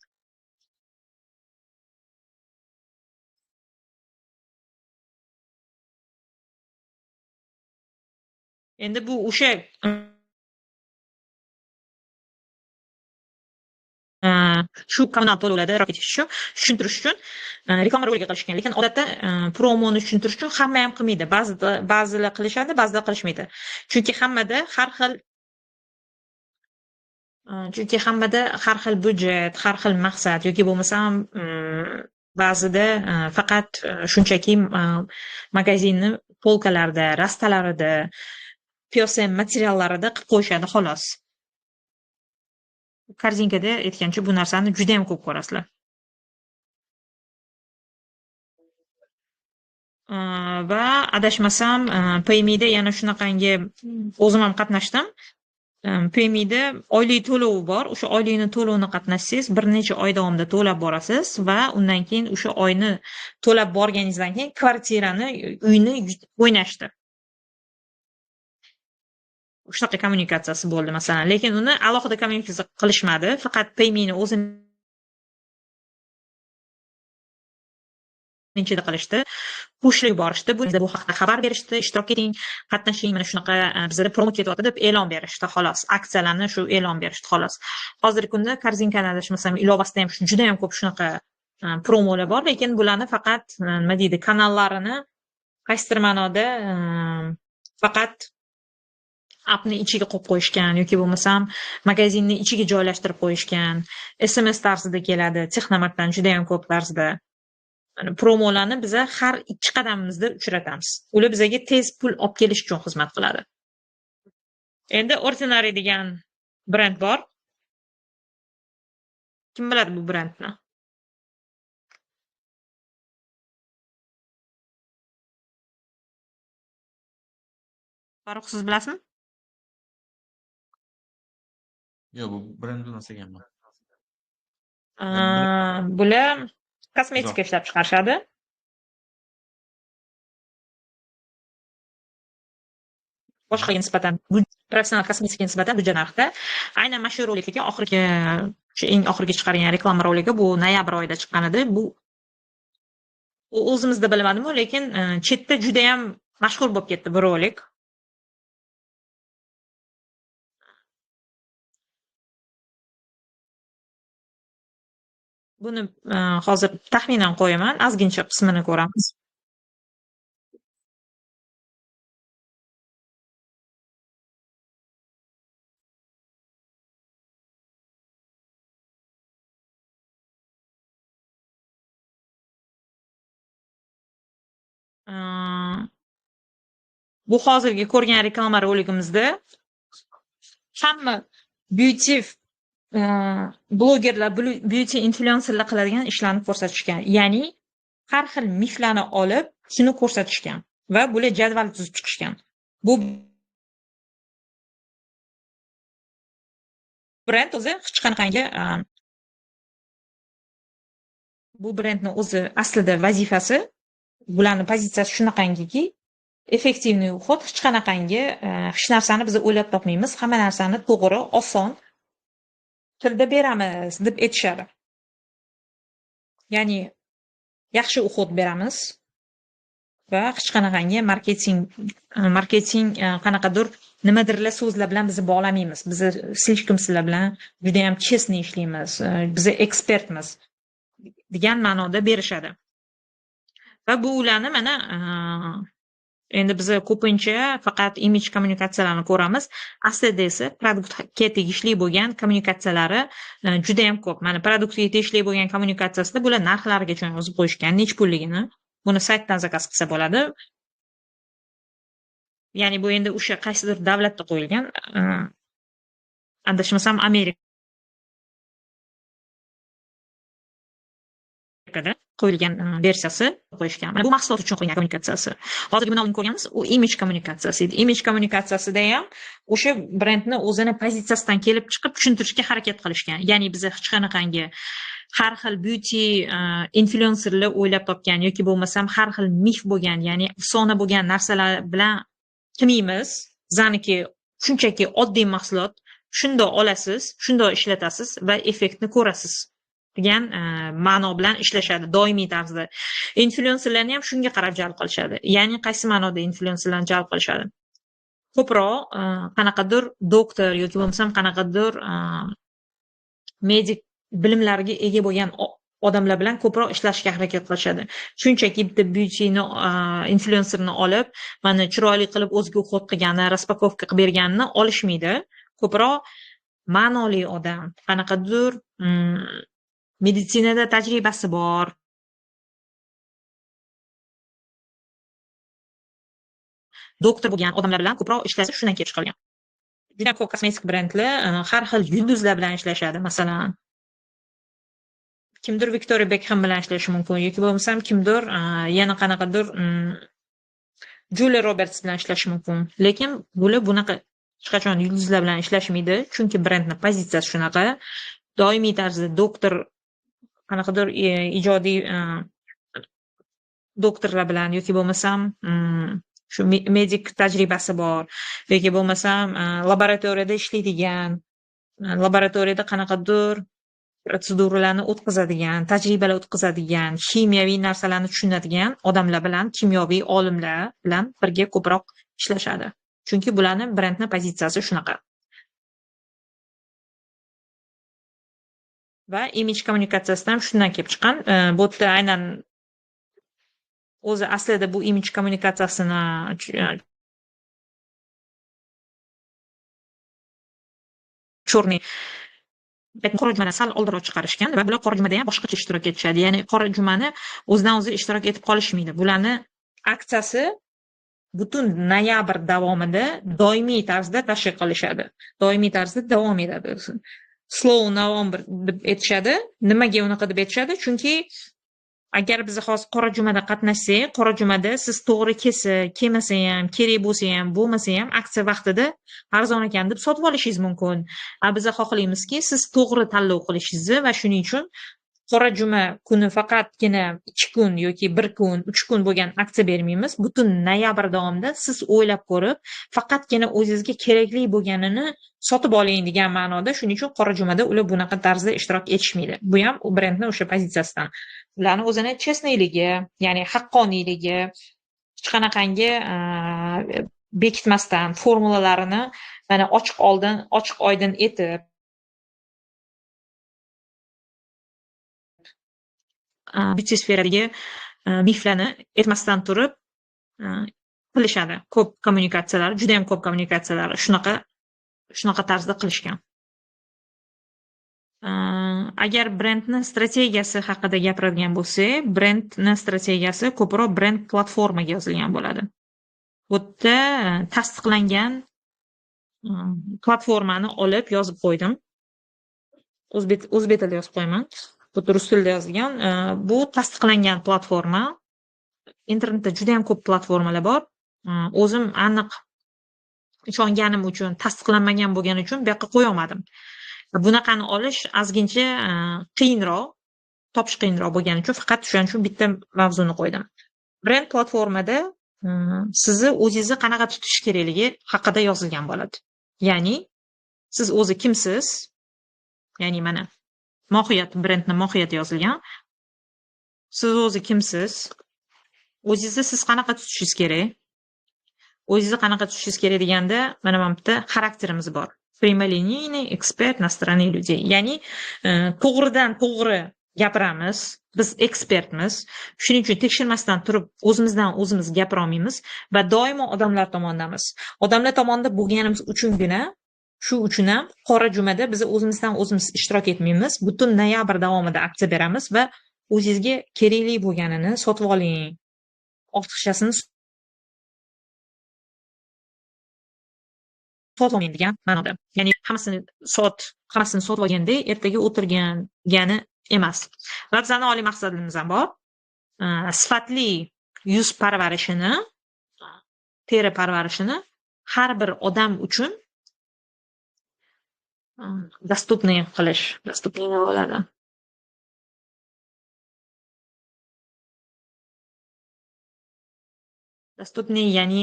Endi bu o'sha shu kommunal to'lovlarda ishtirok etish uchun tushuntirish uchun reklama roligi qilishgan. Lekin odatda promoni tushuntirish uchun hamma ham qilmaydi. Ba'zilar qilishadi, ba'zilar qilishmaydi. Chunki hammada har xil budjet, har xil maqsad yoki bo'lmasam ba'zida faqat shunchaki magazinni polkalarida, rastalarida, PSM materiallarida qilib qo'yishadi xolos. Korzinkada aytgancha bu narsani juda ham ko'p ko'rasizlar. Va adashmasam PayMe'da yana shunaqangi o'zim ham qatnashdim. PayMe'da oylik to'lovi bor. O'sha oylikni to'lovini qatnashsangiz, bir necha oy davomida to'lab borasiz va undan keyin o'sha oyni to'lab borganingizdan keyin kvartirani, uyni o'ynashdi. Shunaqa kommunikatsiyasi bo'ldi masalan, lekin uni alohida kommunikatsiya qilishmadi, faqat PayMe'ni o'zini birinchida qilishdi, pushlik borishdi, bu haqda xabar berishdi, ishtirok eting, qatnashing, mana shunaqa bizda promo ketyapti deb e'lon berishdi xolos, aksiyalarni shu e'lon berishdi xolos. Hozirgi kunda korzinkani adashmasam ilovasida ham juda ham ko'p shunaqa promolar bor, lekin bularni faqat nima deydi, kanallarini qaysidir ma'noda faqat appni ichiga qo'yib qo'yishgan yoki bo'lmasam magazinni ichiga joylashtirib qo'yishgan. SMS tarzida keladi, Texnomartdan juda ham ko'p tarzda. Promolarni biz har 2 qadamimizda uchratamiz. Ular bizga tez pul olib kelish uchun xizmat qiladi. Endi Ordinary degan brend bor. Kim biladi bu brendni? Farruh, siz bilasizmi?
Yo'q, bu brend bilmas ekanman.
Bular kosmetika ishlab chiqarishadi. Boshqaga nisbatan, professional kosmetikaga nisbatan budjet narxda. Aynan mana shu rolikga eng oxirgi chiqargan reklama roligi bu noyabr oyida chiqqan edi. Bu o'zimizda bilmadim-ku, lekin chetda juda ham mashhur bo'lib ketdi bu rolik. Buni hozir taxminan qo'yaman, ozgincha qismini ko'ramiz. Bu hozirgi ko'rgan reklama roligimizda hamma beauty blogerlar, beauty influencerlar qiladigan ishlarni ko'rsatishgan. Ya'ni har xil miflarni olib, shuni ko'rsatishgan va bular jadval tuzib chiqishgan. Bu brend o'zi hech qanaqangi bu brendning o'zi aslida vazifasi, bularning pozitsiyasi shunaqangiki, effektivniy уход, hech qanaqangi hech narsani biz o'ylab topmaymiz, hamma narsani to'g'ri, oson tilda beramiz deb aytishadi. Ya'ni yaxshi уход beramiz va hech qanaqangi marketing qanaqadir nimadirlar so'zlar bilan bizni bog'lamaymiz. Biz слишком sizlar bilan juda ham chestniy ishlaymiz, biz ekspertmiz degan ma'noda berishadi. Va bu ularni mana endi biz ko'pincha faqat imij kommunikatsiyalarini ko'ramiz. Aslida esa produktga tegishli bo'lgan kommunikatsiyalari juda ham ko'p. Mana produktga tegishli bo'lgan kommunikatsiyasida bular narxlarigacha yozib qo'yishgan, nech pulligini. Buni saytdan zakaz qilsa bo'ladi. Ya'ni bu endi o'sha qaysidir davlatda qo'yilgan, adashmasam Amerikada qo'yilgan versiyasi qo'yishgan. Mana bu mahsulot uchun qo'yilgan kommunikatsiyasi. Hozirgi buni oldin ko'rganmiz, u imij kommunikatsiyasi edi. Imij kommunikatsiyasida ham o'sha brendni o'zini pozitsiyasidan kelib chiqib tushuntirishga harakat qilishgan. Ya'ni biz hech qanaqangi har xil beauty influencerlar o'ylab topgan yoki bo'lmasam har xil mif bo'lgan, ya'ni afsona bo'lgan narsalar bilan qilmaymiz. Bizaniki shunchaki oddiy mahsulot, shundoq olasiz, shundoq ishlatasiz va effektni ko'rasiz degan ma'no bilan ishlashadi doimiy tarzda. Influencerlarni ham shunga qarab jalb qilishadi. Ya'ni qaysi ma'noda influencerlarni jalb qilishadi? Ko'proq qanaqadir doktor yoki bo'lmasam qanaqadir medik bilimlarga ega bo'lgan odamlar bilan ko'proq ishlashga harakat qilishadi. Shunchaki bitta beautyni influencerni olib, mana chiroyli qilib o'ziga xod qilgani, raspakovka qilib berganini olishmaydi. Ko'proq ma'noli odam, qanaqadir meditsinada tajribasi bor, doktor bo'lgan odamlar bilan ko'proq ishlasa shundan kelib chiqilgan. Juda ko'p kosmetik brendlar har xil yulduzlar bilan ishlashadi. Masalan, kimdir Victoria Beckham bilan ishlashi mumkin yoki bo'lmasam kimdir yana qanaqadir Julia Roberts bilan ishlashi mumkin. Lekin bular bunaqa hech qachon yulduzlar bilan ishlashmaydi, chunki brendning pozitsiyasi shunaqa. Doimiy tarzda doktor qanaqadir ijodiy doktorlar bilan yoki bo'lmasam shu medik tajribasi bor yoki bo'lmasam laboratoriyada ishlaydigan, laboratoriyada qanaqadir protseduralarni o'tkazadigan, tajribalar o'tkazadigan, kimyoviy narsalarni tushunadigan odamlar bilan, kimyoviy olimlar bilan birga ko'proq ishlashadi. Chunki bularni brendning pozitsiyasi shunaqa. Va imij kommunikatsiyasidan ham shundan kelib chiqqan. Bu yerda aynan o'zi aslida bu imij kommunikatsiyasini chorniy qora jumani sal oldinroq chiqarishgan va bular qora jumada ham boshqacha ishtirok etishadi. Ya'ni qora jumani o'zidan o'zi ishtirok etib qolishmaydi. Bularni aksiyasi butun noyabr davomida doimiy tarzda tashkil qilishadi. Doimiy tarzda davom etadi. Slow November deb aytishadi. Nimaga unaqa deb aytishadi? Chunki agar biz hozir qora jumada qatnashsak, qora jumada siz to'g'ri kelmasa ham, kerak bo'lsa ham, bo'lmasa ham aksiya vaqtida arzon ekan deb sotib olishingiz mumkin. Biz xohlaymizki, siz to'g'ri tanlov qilishingizni va shuning uchun qora juma kuni faqatgina 2 kun yoki 1 kun, 3 kun bo'lgan aksiya bermaymiz. Butun noyabr davomida siz o'ylab ko'rib, faqatgina o'zingizga kerakli bo'lganini sotib oling degan ma'noda. Shuning uchun qora jumada ular bunaqa tarzda ishtirok etishmaydi. Bu ham brendning o'sha pozitsiyasidan. Ularni o'zini chestniyligi, ya'ni haqqoniyligi, hech qanaqangi bekitmasdan formulalarini mana ochiq oydin etib byudjet sferadagi miflarni aytmasdan turib qilishadi. Ko'p kommunikatsiyalar, juda ham ko'p kommunikatsiyalar shunaqa tarzda qilishgan. Agar brendni strategiyasi haqida gapiradigan bo'lsak, brendni strategiyasi ko'proq brend platformaga yozilgan bo'ladi. Bu yerda tasdiqlangan platformani olib yozib qo'ydim. O'zbek tilida yozib qo'yaman. Bu yerda rus tilida yozilgan. Bu tasdiqlangan platforma. Internetda juda ham ko'p platformalar bor. O'zim aniq ishonganim uchun, tasdiqlanmagan bo'lgani uchun bu yoqqa qo'ya olmadim. Bunaqani olish ozgincha qiyinroq, topish qiyinroq bo'lgani uchun faqat shuning uchun bitta mavzuni qo'ydim. Brend platformada sizni o'zingizni qanaqa tutish kerakligi haqida yozilgan bo'ladi. Ya'ni siz o'zi kimsiz? Ya'ni mana mohiyat, brendning mohiyati yozilgan. Siz o'zi kimsiz? O'zingizni siz qanaqa tutishingiz kerak? O'zingizni qanaqa tutishingiz kerak deganda, mana bu yerda xarakterimiz bor. Прямолинейный эксперт на стороне людей. Ya'ni to'g'ridan to'g'ri gapiramiz. Biz ekspertmiz. Shuning uchun tekshirmasdan turib o'zimizdan o'zimiz gapira olmaymiz va doimo odamlar tomondamiz. Odamlar tomonda bo'lganimiz uchungina, shu uchun ham qora jumada biz o'zimizdan o'zimiz ishtirok etmaymiz. Butun noyabr davomida aksiya beramiz va o'zingizga kerakli bo'lganini sotib oling. Ortiqchasini sotolmayman degan ma'noda. Ya'ni hammasini sotib olganda ertaga o'tirgani emas. Va bizning oliy maqsadimiz ham bor. Sifatli yuz parvarishini, teri parvarishini har bir odam uchun dostupniy qilish. Dostupniy nima bo'ladi? Dostupniy ya'ni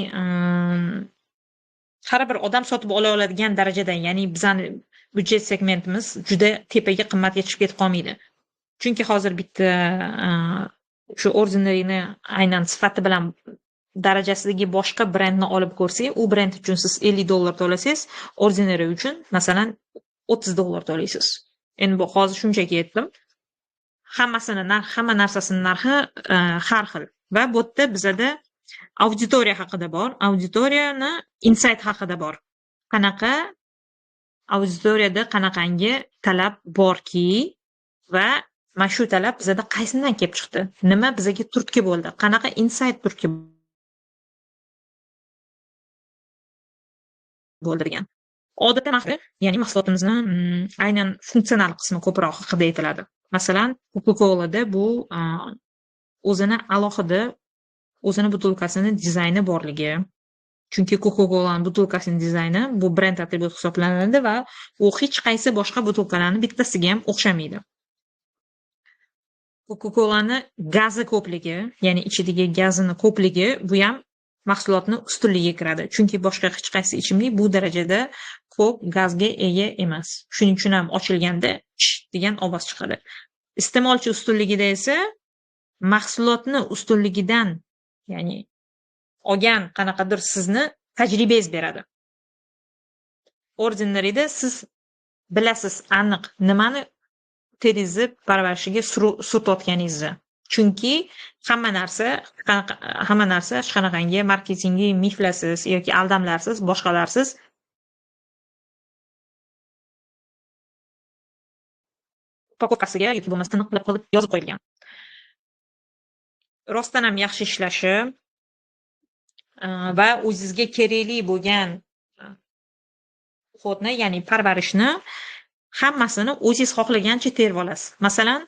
har bir odam sotib ola oladigan darajada, ya'ni bizning byudjet segmentimiz juda tepaga qimmatga chiqib ketib qolmaydi. Chunki hozir bitta shu ordinaryni aynan sifati bilan darajasidagi boshqa brendni olib ko'rsak, u brend uchun siz $50 to'lasangiz, ordinary uchun masalan $30 to'laysiz. Endi bu hozir shunchaki aytdim. Hamma narsasining narxi har xil. Va bu yerda bizada auditoriya haqida bor, auditoriyani insight haqida bor. Qanaqa auditoriyada qanaqangi talab borki va mana shu talab bizada qaysidan kelib chiqdi? Nima bizaga turtki bo'ldi? Qanaqa insight turtki bo'ldirgan? Odatda ya'ni mahsulotimizni aynan funksional qismi ko'proq haqida aytiladi. Masalan, Coca-Cola'da bu o'zini alohida o'zini butilkasini dizayni borligi. Chunki Coca-Cola'ning butilkasining dizayni bu brend atribut hisoblanadi va u hech qaysi boshqa butilkalarning bittasiga ham o'xshamaydi. Coca-Cola'ning gazi ko'pligi, ya'ni ichidagi gazini ko'pligi bu ham mahsulotning ustunligiga kiradi. Chunki boshqa hech qaysi ichimlik bu darajada ko'p gazga ega emas. Shuning uchun ham ochilganda degan ovoz chiqadi. Iste'molchi ustunligida esa mahsulotni ustunligidan, ya'ni olgan qanaqadir sizni tajribangiz beradi. Ordinaryda siz bilasiz aniq nimani teringizni parvarishiga surtayotganingizni. Chunki hamma narsa hech qanaqangi marketingiy miflarsiz yoki aldamlarsiz, boshqalarsiz upakovkasiga yoki bo'lmasa tiniq qilib yozib qo'yilgan. Rostdan ham yaxshi ishlashi va o'zingizga kerakli bo'lgan xodni, ya'ni parvarishni hammasini o'zingiz xohlagancha terib olasiz. Masalan,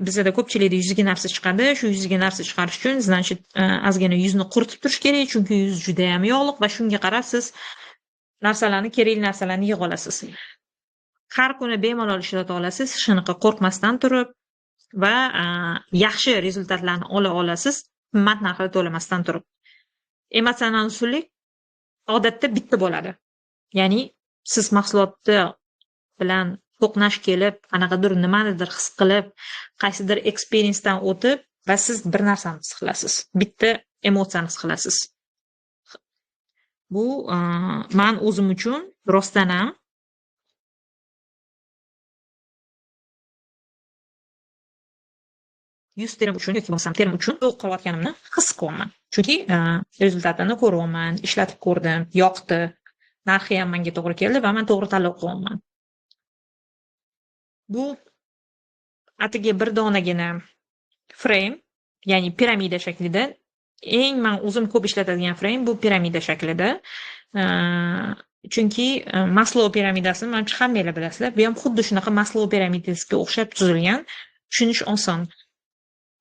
bizda ko'pchilikda yuziga narsa chiqadi. Shu yuziga narsa chiqarish uchun значит ozgina yuzni quritib turish kerak, chunki yuz juda ham yog'liq va shunga qarab siz kerakli narsalarni yig'ib olasiz. Har kuni bemalol ishlata olasiz, hech qanaqa qo'rqmasdan turib va yaxshi rezultatlarni ola olasiz, qimmat narxda to'lamasdan turib. Emotsional ustunlik odatda bitta bo'ladi. Ya'ni siz mahsulotni bilan to'qnash kelib, qanaqadir nimanidir his qilib, qaysidir experiencedan o'tib va siz bir narsani his qilasiz. Bitta emotsiyani his qilasiz. Bu men o'zim uchun rostdan ham yuz terim uchun yoki bo'lmasam terim uchun to'q qilayotganimni his qilyapman. Chunki rezultatini ko'ryapman, ishlatib ko'rdim, yoqdi, narxi ham menga to'g'ri keldi va men to'g'ri tanlov qilyapman. Bu atigi bir donagina frame, ya'ni piramida shaklida, eng men o'zim ko'p ishlatadigan frame bu piramida shaklida. Chunki Maslow piramidasini menimcha hammanglar bilasizlar. Bu ham xuddi shunaqa Maslow piramidasiga o'xshab tuzilgan. Tushunish oson.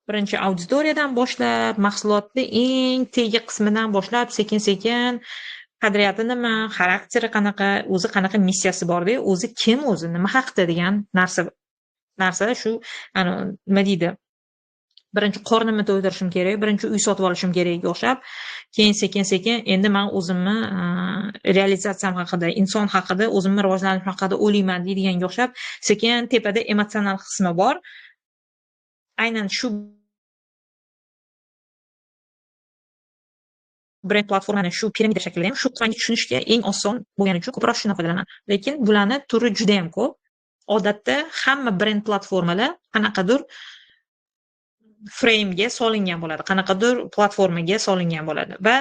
Birinchi auditoriyadan boshlab, mahsulotni eng tegi qismidan boshlab, sekin-sekin qadriyati nima, xarakteri qanaqa, o'zi qanaqa missiyasi bor-da, o'zi kim, o'zi nima haqda degan narsa shu nima deydi? Birinchi qornimni to'ydirishim kerak, birinchi uy sotib olishim kerakga o'xshab, keyin sekin-sekin endi men o'zimni realizatsiyam haqida, inson haqida, o'zimni rivojlanishim haqida o'ylayman deydiganga o'xshab, sekin tepada emotsional qismi bor. Aynan shu brend platformani shu piramida shaklida ham shu qismni tushunishga eng oson bo'lgani uchun ko'proq shuni foydalanaman. Lekin bularni turi juda ham ko'p. Odatda hamma brend platformalar qanaqadir frame'ga solingan bo'ladi, qanaqadir platformaga solingan bo'ladi va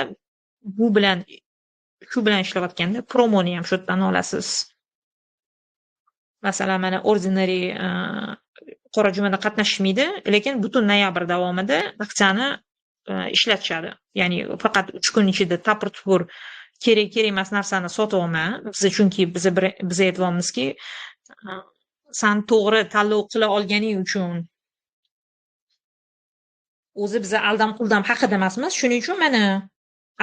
shu bilan ishlayotganda promoni ham shu yerdan olasiz. Masalan, mana Ordinary qora jumada qatnashmaydi, lekin butun noyabr davomida aksiyani ishlatishadi. Ya'ni faqat 3 kun ichida tapir-tupur kerak emas narsani sotyapman. Chunki biz aytyapmizki, sen to'g'ri tanlov qila olganing uchun o'zi biz aldam-quldam haqida emasmiz. Shuning uchun mana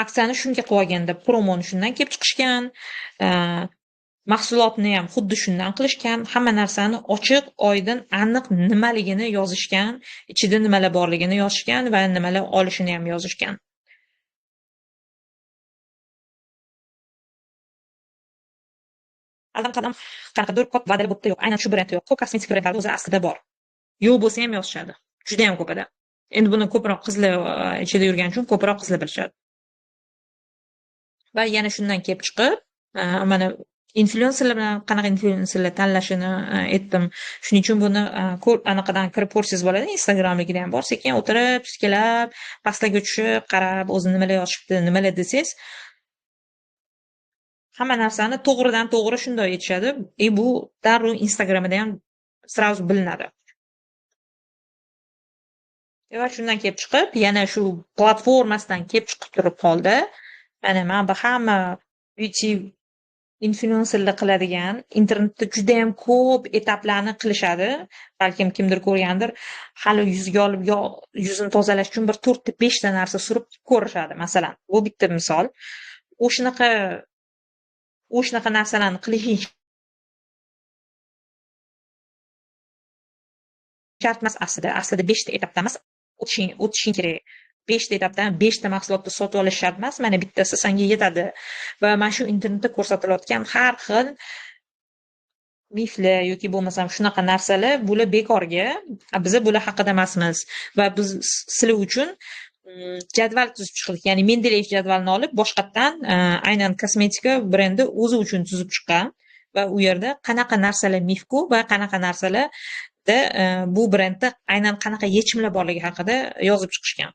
aksiyani shunga qo'yganda promoni shundan kelib chiqishgan. Mahsulotni ham xuddi shundan qilishgan, hamma narsani ochiq, oydin, aniq nimaligini yozishgan, ichida nimalar borligini yozishgan va nimalar olishini ham yozishgan. Qadam-qadam qanaqadir katta va'dali bo'pti yo'q, aynan shu brend yo'q. Ko'p kosmetik brendlarda o'zi aslida bor. Yo'q bo'lsa ham yozishadi. Juda ham ko'pada. Endi buni ko'proq qizlar ichida yurgani uchun ko'proq qizlar bilishadi. Va yana shundan kelib chiqib, mana influenserlar bilan qanaqa influenserlar tanlashini aytdim. Shuning uchun buni anaqadan kirib ko'rsangiz bo'ladi. Instagramligida ham bor. Sekin o'tirib, tikilab, pastga tushib, qarab, o'zi nimalar yozishibdi, nimalar desangiz, hamma narsani to'g'ridan to'g'ri shunday aytishadi. Bu darrov Instagramda ham sразу bilinadi. Va shundan kelib chiqib, yana shu platformasidan kelib chiqib turib qoldi. Mana men bu hamma beauty influenserlar qiladigan internetda juda ham ko'p etaplarni qilishadi. Balkim kimdir ko'rgandir. Hali yuzga olib yuzini tozalash uchun bir 4 ta 5 ta narsa surib ko'rishadi, masalan. Bu bitta misol. O'shanaqa narsalarni qilishing shart emas aslida. Aslida 5 ta etapdan emas, o'tishing kerak. 5 ta etapdan 5 ta mahsulotni sotib olish shart emas. Mana bittasi senga yetadi. Va mana shu internetda ko'rsatilayotgan har xil miflar yoki bo'lmasam shunaqa narsalar bular bekorga. Biz bular haqida emasmiz va biz sizlar uchun jadval tuzib chiqdik. Ya'ni Mendeleyev jadvalini olib boshqatdan aynan kosmetika brendi o'zi uchun tuzib chiqqan va u yerda qanaqa narsalar mifku va qanaqa narsalarda bu brendda aynan qanaqa yechimlar borligi haqida yozib chiqishgan.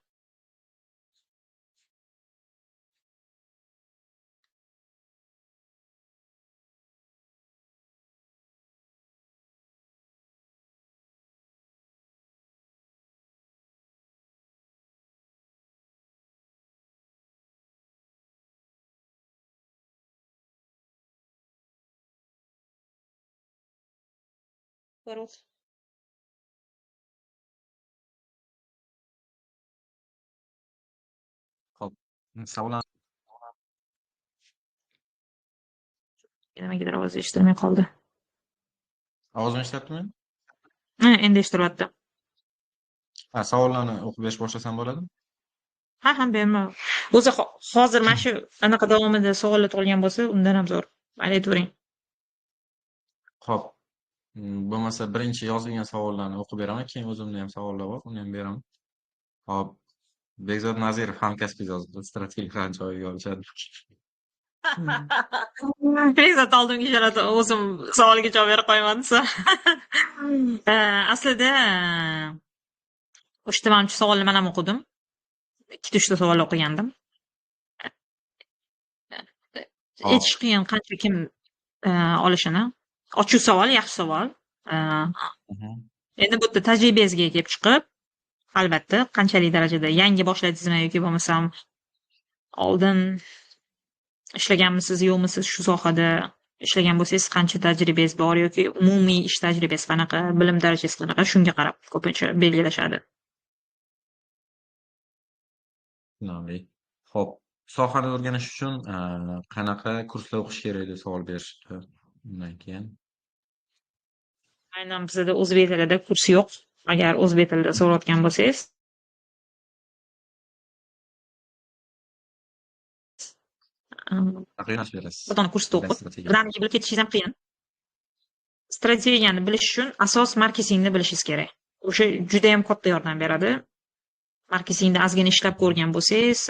Xo'p, savollar
Nimagadir ovoz eshitilmay qoldi.
ovozim eshityaptimi?
Endi eshityapti.
Savollarni o'qib berish boshlasam bo'ladimi?
Ha, berma. O'zi hozir mana shu anaqa davomida savollar tug'ilgan bo'lsa, undan ham zo'r. Aytavering.
Xo'p. Bo'lmasa birinchi yozilgan savollarni o'qib beraman, keyin o'zimda ham savollar bor, uni ham beraman. Xo'p. Bekzod Nazirov hamkasbingiz yozdi. Strategik qancha oyga olishadi?
Bekzod oldimga ishonadi, o'zim savoliga javob bera qo'yman desa. Aslida O'sha manimcha savolni men ham o'qidim. 2-3 ta savol o'qigandim.
Hop.
Aytish qiyin qancha kim olishini. Ochiq savol, yaxshi savol.
Mhm.
Endi bu yerda tajribangizga kelib chiqib, albatta, qanchalik darajada yangi boshladingizmi yoki bo'lmasam oldin ishlaganmisiz, yo'qmisiz shu sohada ishlagan bo'lsangiz, qancha tajribangiz bor yoki umumiy ish tajribangiz qanaqa, bilim darajangiz qanaqa, shunga qarab ko'pincha belgilashadi.
Tushunarli. Xo'p, sohani o'rganish uchun qanaqa kurslar o'qish kerak deb savol berishdi. Undan keyin
Aynan bizda o'zbek tilida kurs yo'q. Agar o'zbek tilida so'rayotgan bo'lsangiz,
qanaqa yo'nalish berasiz?
bir dona kursda o'qib,
Strategiya.
birdaniga bilib ketishingiz ham qiyin. Strategiyani bilish uchun asos marketingni bilishingiz kerak. O'sha juda ham katta yordam beradi. Marketingda ozgina ishlab ko'rgan bo'lsangiz,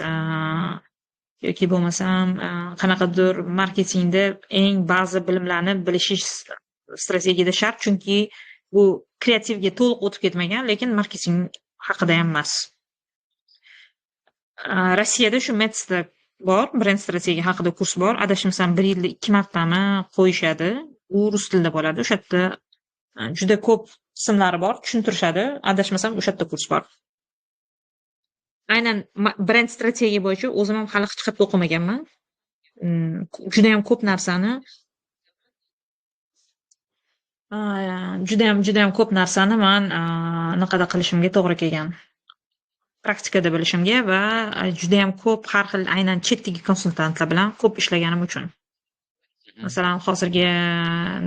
yoki bo'lmasam qanaqadir marketingda eng ba'zi bilimlarni bilishingiz strategiyada shart, chunki bu kreativga to'liq o'tib ketmagan, lekin marketing haqida ham emas. Rossiyada shu Metsda bor, brend strategiya haqida kurs bor. Adashmasam 1 yilda 2 martami qo'yishadi. U rus tilida bo'ladi. O'sha yerda juda ko'p qismlari bor, tushuntirishadi. Adashmasam o'sha yerda kurs bor. Aynan brend strategiya bo'yicha o'zim ham hali hech qayerda o'qimaganman. Juda ham ko'p narsani ko'p narsani men naqada qilishimga to'g'ri kelgan. Praktikada bilishimga va juda ham ko'p har xil aynan chetdagi konsultantlar bilan ko'p ishlaganim uchun. Masalan, hozirgi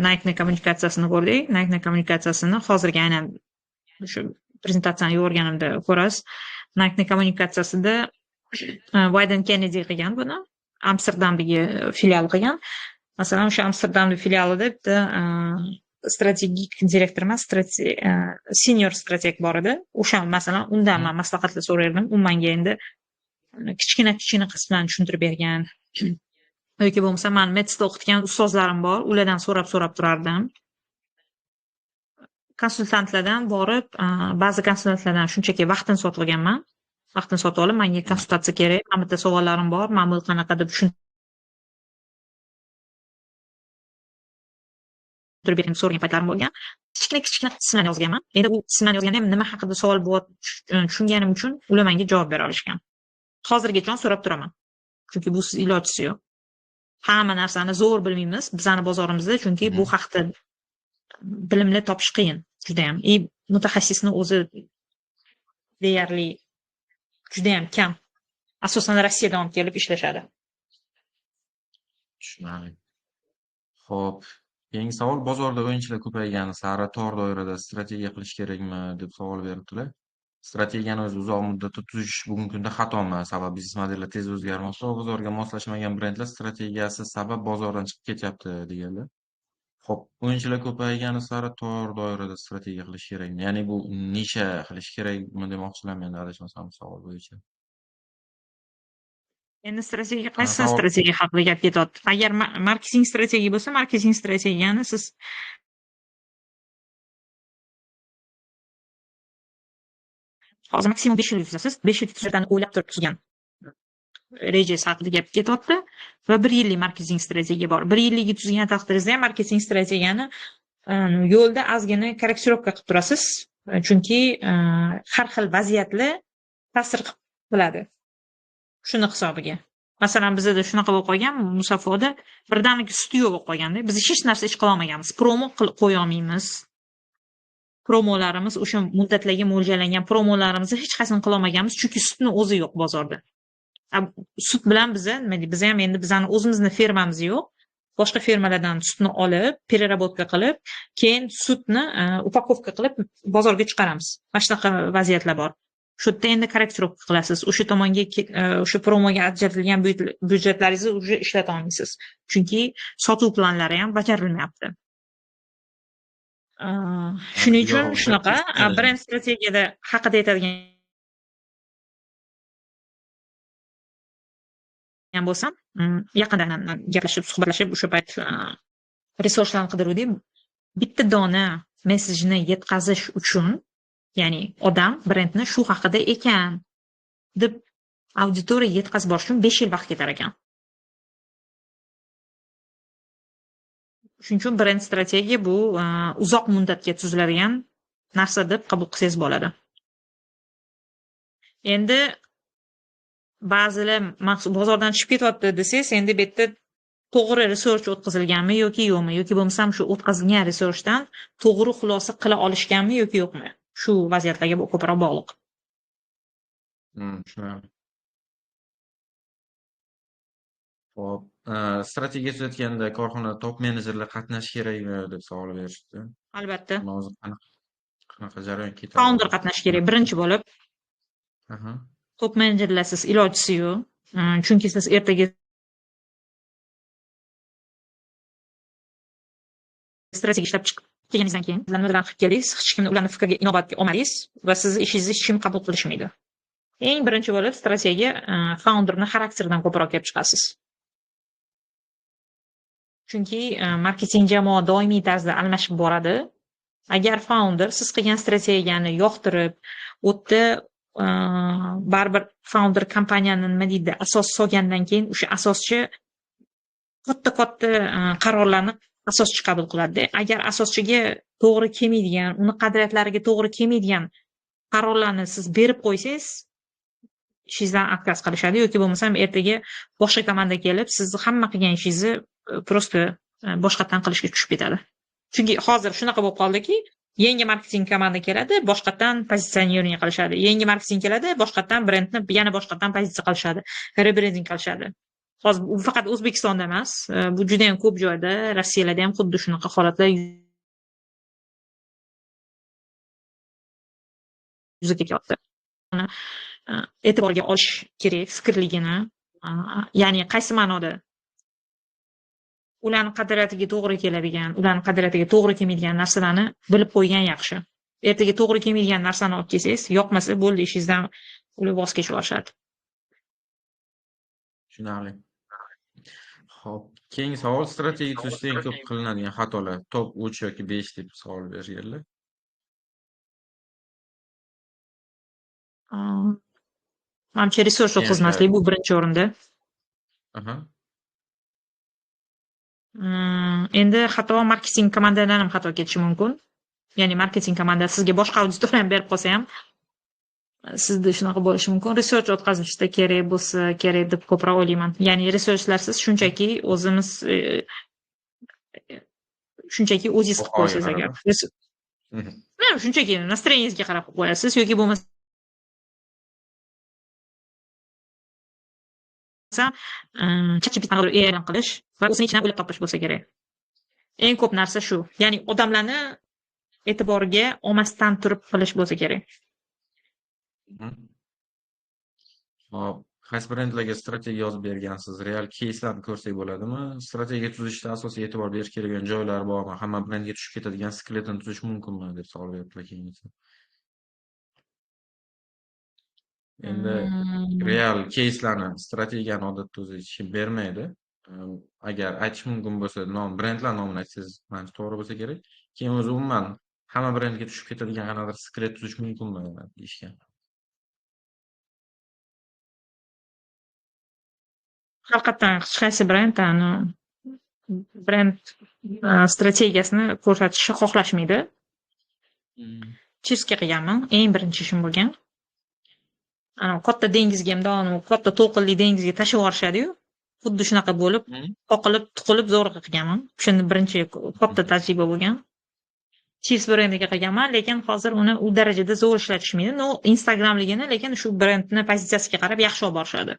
Nike kommunikatsiyasini ko'rdik. Nike kommunikatsiyasini hozirgi aynan shu prezentatsiyani yo'rganimda ko'rasiz. Nike kommunikatsiyasida Wayden Kennedy qilgan buni. Amsterdamdagi filial qilgan. Masalan, o'sha Amsterdamdagi filialida bitta strategik direktor emas, senior strateg bor edi. O'sha masalan undan men maslahatlar so'rardim. U menga endi kichkina qismlarni tushuntirib bergan. Yoki bo'lmasa men Metsda o'qitgan ustozlarim bor, ulardan so'rab turardim. Konsultantlardan borib, ba'zi konsultantlardan shunchaki vaqtini sotib olganman. Vaqtini sotib olib, menga konsultatsiya kerak, mana bitta savollarim bor, men bu qanaqa deb tushuntirib bering so'ragan paytlarim bo'lgan. Kichkina qismlarni yozganman. Endi u qismlarni yozganda ham nima haqida savol bo'lyapti tushunganim uchun ular menga javob bera olishgan. Hozirgacha so'rab turaman. Chunki bu siz ilojisi yo'q. Hamma narsani zo'r bilmaymiz bizani bozorimizda, chunki bu haqda bilimni topish qiyin juda ham. Mutaxassisni o'zi deyarli juda ham kam. Asosan Rossiyadan olib kelib ishlashadi.
Tushunarli. Xo'p, keyingi savol, bozorda o'yinchilar ko'paygani sari tor doirada strategiya qilish kerakmi deb savol beribdilar. Strategiyani o'zi uzoq muddatda tuzish bugungi kunda xatomi? Sabab biznes modellar tez o'zgarmoqda, bozorga moslashmagan brendlar strategiyasi sabab bozordan chiqib ketyapti deganlar. Xo'p, o'yinchilar ko'paygani sari tor doirada strategiya qilish kerakmi? Ya'ni bu nisha qilish kerakmi demoqchiman men adashmasam savol bo'yicha.
Endi strategiya qaysi strategiya haqida gap ketyapti? Agar marketing strategiya bo'lsa, marketing strategiyani siz hozir maksimum 5 yil tuzasiz. 5 yil tuzatani o'ylab turib tuzgan rejangiz haqida gap ketyapti va 1 yillik marketing strategiya bor. 1 yillikni tuzgan taqdiringizda ham marketing strategiyani yo'lda ozgina korreksirovka qilib turasiz. Chunki har xil vaziyatlar ta'sir qiladi. Shuni hisobiga. Masalan, bizda shunaqa bo'lib qolgan, Musaffoda birdaniga suti yo'q bo'lib qolganda, biz hech narsa ish qila olmaganmiz. Promo qilib qo'ya olmaymiz. Promolarimiz o'sha muddatlarga mo'ljallangan promolarimizni hech qaysini qila olmaganmiz, chunki sutni o'zi yo'q bozorda. Sut bilan biz ham endi bizani o'zimizni fermamiz yo'q. Boshqa fermalardan sutni olib, переработка qilib, keyin sutni upakovka qilib bozorga chiqaramiz. Mana shunaqa vaziyatlar bor. Shu yerda endi korreksirovka qilasiz. O'sha tomonga o'sha promoga ajratilgan byudjetlaringizni уже ishlata olmaysiz. Chunki sotuv planlari ham bajarilmayapti. Shuning uchun shunaqa brend strategiyada haqida aytadigan bo'lsam, yaqindan gaplashib, suhbatlashib o'sha payt resurslarni qidiruvdik. Bitta dona mesajni yetkazish uchun ya'ni odam brendni shu haqida ekan deb auditoriyaga yetkazib borish uchun 5 yil vaqt ketar ekan. Shuning uchun brend strategiya bu uzoq muddatga tuziladigan narsa deb qabul qilsangiz bo'ladi. Endi ba'zilar bozordan chiqib ketyapti desangiz, endi bu yerda to'g'ri research o'tkazilganmi yoki yo'qmi, yoki bo'lmasam shu o'tkazilgan researchdan to'g'ri xulosa qila olishganmi yoki yo'qmi, shu vaziyatlarga ko'proq bog'liq.
Tushunarli. Hop, strategiya tuzayotganda korxonada top menejerlar qatnashishi kerakmi deb savol berishdi.
Albatta.
Hozir qanaqa jarayon ketadi?
Founder qatnashi kerak birinchi bo'lib. Top menejerlarsiz ilojisi yo'q. Chunki siz ertaga strategiya ishlab chiqib kelganingizdan keyin ularni bilan qilib keldingiz, hech kimni ularning fikriga inobatga olmadingiz va sizni ishingizni hech kim qabul qilishmaydi. Eng birinchi bo'lib strategiya founderning xarakteridan ko'proq kelib chiqasiz. Chunki marketing jamoa doimiy tarzda almashib boradi. Agar founder siz qilgan strategiyani yoqtirib, o'tda baribir founder kompaniyani nima deydi, asos solgandan keyin o'sha asoschi katta qarorlarni asoschi qabul qiladi. Agar asoschiga to'g'ri kelmaydigan, uni qadriyatlariga to'g'ri kelmaydigan qarorlarni siz berib qo'ysangiz, ishingizdan отказ qilishadi yoki bo'lmasam ertaga boshqa komanda kelib, sizni hamma qilgan ishingizni просто boshqatdan qilishga tushib ketadi. Chunki hozir shunaqa bo'lib qoldiki, yangi marketing komanda keladi, boshqatdan pozitsionирование qilishadi. Yangi marketing keladi, boshqatdan brendni yana boshqatdan pozitsiya qilishadi, rebranding qilishadi. Hozir bu faqat O'zbekistonda emas, bu juda ham ko'p joyda, Rossiyada ham xuddi shunaqa holatlar yuzaga kelyapti. E'tiborga olish kerak fikrligini, ya'ni qaysi ma'noda ularning qadriyatiga to'g'ri keladigan, ularning qadriyatiga to'g'ri kelmaydigan narsalarni bilib qo'ygan yaxshi. Ertaga to'g'ri kelmaydigan narsani olib kelsangiz, yoqmasa bo'ldi, ishingizdan ular voz kechib olishadi.
Tushunarli. Xo'p, keyingi savol strategiya tuzishda eng ko'p qilinadigan xatolar top 3 yoki 5 deb savol berganlar.
Menimcha resource o'tkazmaslik bu birinchi o'rinda. Endi xato marketing komandadan ham xato ketishi mumkin. Ya'ni marketing komanda sizga boshqa auditoriyani berib qolsa ham sizda shunaqa bo'lishi mumkin. Research o'tkazishda kerak bo'lsa, kerak deb ko'proq o'ylayman. Ya'ni researchlarsiz shunchaki o'zingiz shunchaki o'zingiz qilib qo'yasiz agar. Shunchaki настроениеңizga qarab qilib qo'yasiz yoki bo'lmasa ChatGPTni e'lon qilish va o'zini ichidan o'ylab topish bo'lsa kerak. Eng ko'p narsa shu. Ya'ni odamlarni e'tiboriga olmasdan turib qilish bo'lsa kerak.
Hop, qaysi brendlarga strategiya yozib bergansiz? Real case'larni ko'rsak bo'ladimi? Strategiya tuzishda asosiy e'tibor berish kerak joylar bormi? Hamma brendga tushib ketadigan skeletini tuzish mumkinmi deb savol beribdilar keyingi. Endi real case'larni strategiyani odatda o'zi ichib bermaydi. Agar aytish mumkin bo'lsa, brendlar nomini aytsangiz, menimcha to'g'ri bo'lsa kerak. Keyin o'zi umuman hamma brendga tushib ketadigan qanaqadir skelet tuzish mumkinmi deyishgan.
Haqiqatan hech qaysi brend strategiyasini ko'rsatishni xohlashmaydi. Chirska qilganman, eng birinchi ishim bo'lgan. Katta dengizga ham katta to'lqinli dengizga tashlab yuborishadi-yu. Xuddi shunaqa bo'lib, qoqilib, tuqilib zo'rg'a qilganman. O'shanda birinchi katta tajriba bo'lgan. Chips brendiga qilganman, lekin hozir uni u darajada zo'r ishlatishmaydi. Instagramligini, lekin shu brendni pozitsiyasiga qarab yaxshi olib borishadi.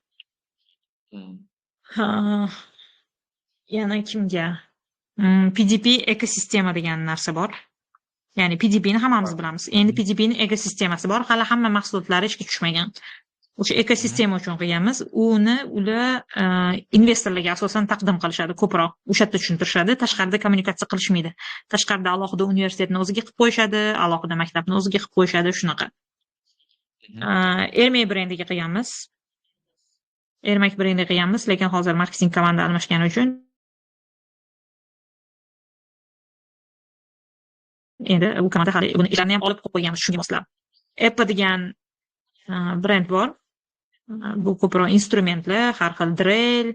Yana kimga? PDP ekosistema degan narsa bor. Ya'ni PDPni hammamiz bilamiz. Endi PDPning ekosistemasi bor, hali hamma mahsulotlari ishga tushmagan. O'sha ekosistema uchun qilganmiz. Uni ular investorlarga asosan taqdim qilishadi ko'proq. O'sha yerda tushuntirishadi, tashqarida kommunikatsiya qilishmaydi. Tashqarida alohida universitetni o'ziga qilib qo'yishadi, alohida maktabni o'ziga qilib qo'yishadi, shunaqa. Ermak brendiga qilganmiz. Ermak brendiga qilganmiz, lekin hozir marketing komanda almashgani uchun endi u komanda hali buni ishlarni ham olib qo'yganmiz shunga moslab. Apple degan brend bor. Bu ko'proq instrumentlar, har xil drill,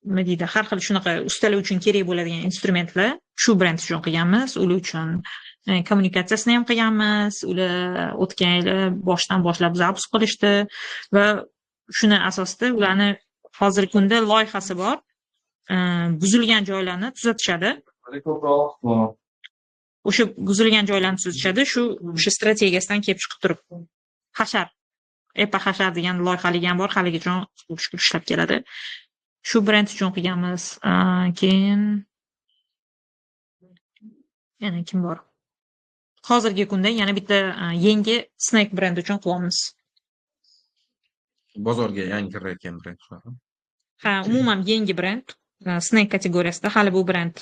nima deydi, har xil shunaqa ustalar uchun kerak bo'ladigan instrumentlar shu brend uchun qilganmiz. Ular uchun kommunikatsiyasini ham qilganmiz. Ular o'tgan yili boshdan boshlab zapus qilishdi va shuni asosida ularni hozirgi kunda loyihasi bor. Buzilgan joylarni tuzatishadi. O'sha buzilgan joylarni tuzatishadi. O'sha strategiyasidan kelib chiqib turib hashar Apple hashar degan loyihalik ham bor, haligacha shukr ishlab keladi. Shu brend uchun qilganmiz. Keyin yana kim bor? Hozirgi kunda yana bitta yangi Snake brend uchun qilyapmiz.
Bozorga yangi kirayotgan brend shunaqa.
Ha, umuman yangi brend, Snake kategoriyasida. Hali bu brend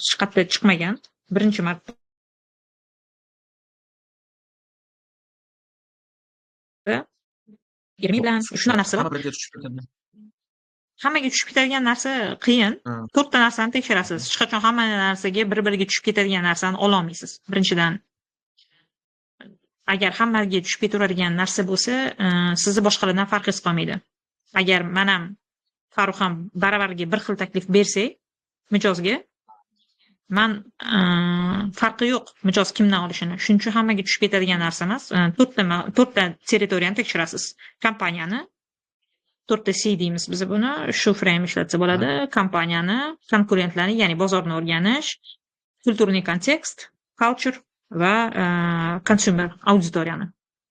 hech qayerda chiqmagan. Birinchi marta bilan shunaqa narsa bor. Hammaga tushib ketadigan narsa qiyin. 4 ta narsani tekshirasiz. Hech qachon hamma narsaga bir-biriga tushib ketadigan narsani ololmaysiz. Birinchidan, agar hammaga tushib ketaveradigan narsa bo'lsa, sizni boshqalardan farqingiz qolmaydi. Agar men ham Farruh ham baravariga bir xil taklif bersak, mijozga, men farqi yo'q mijoz kimdan olishini. Shuning uchun hammaga tushib ketadigan narsa emas. 4 ta territoriyani tekshirasiz. Kompaniyani 4 ta C deymiz biz buni, shu frame ishlatsa bo'ladi. Kompaniyani, konkurentlarni, ya'ni bozorni o'rganish, kulturniy kontekst, culture va consumer auditoriyani.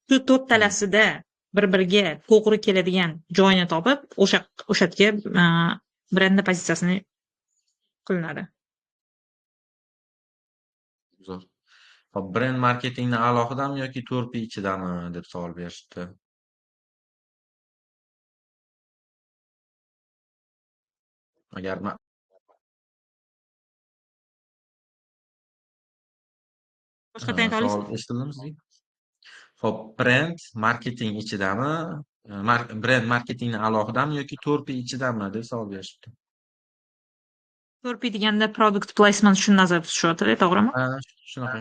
Shu 4 talasida bir-biriga to'g'ri keladigan joyini topib, o'sha yerga brendni pozitsiyasini qilinadi.
Zo'r. Hop, brend marketingni alohidami yoki 4P ichidami deb savol berishdi. Agar
Boshqa tayin olasiz?
savol eshitildimi sizga? Hop, brend marketing ichidami, brend marketingni alohidami yoki 4P ichidami deb savol berishdi.
4P deganda product placement shuni nazarda tutishyapti, to'g'rimi?
Shunaqa.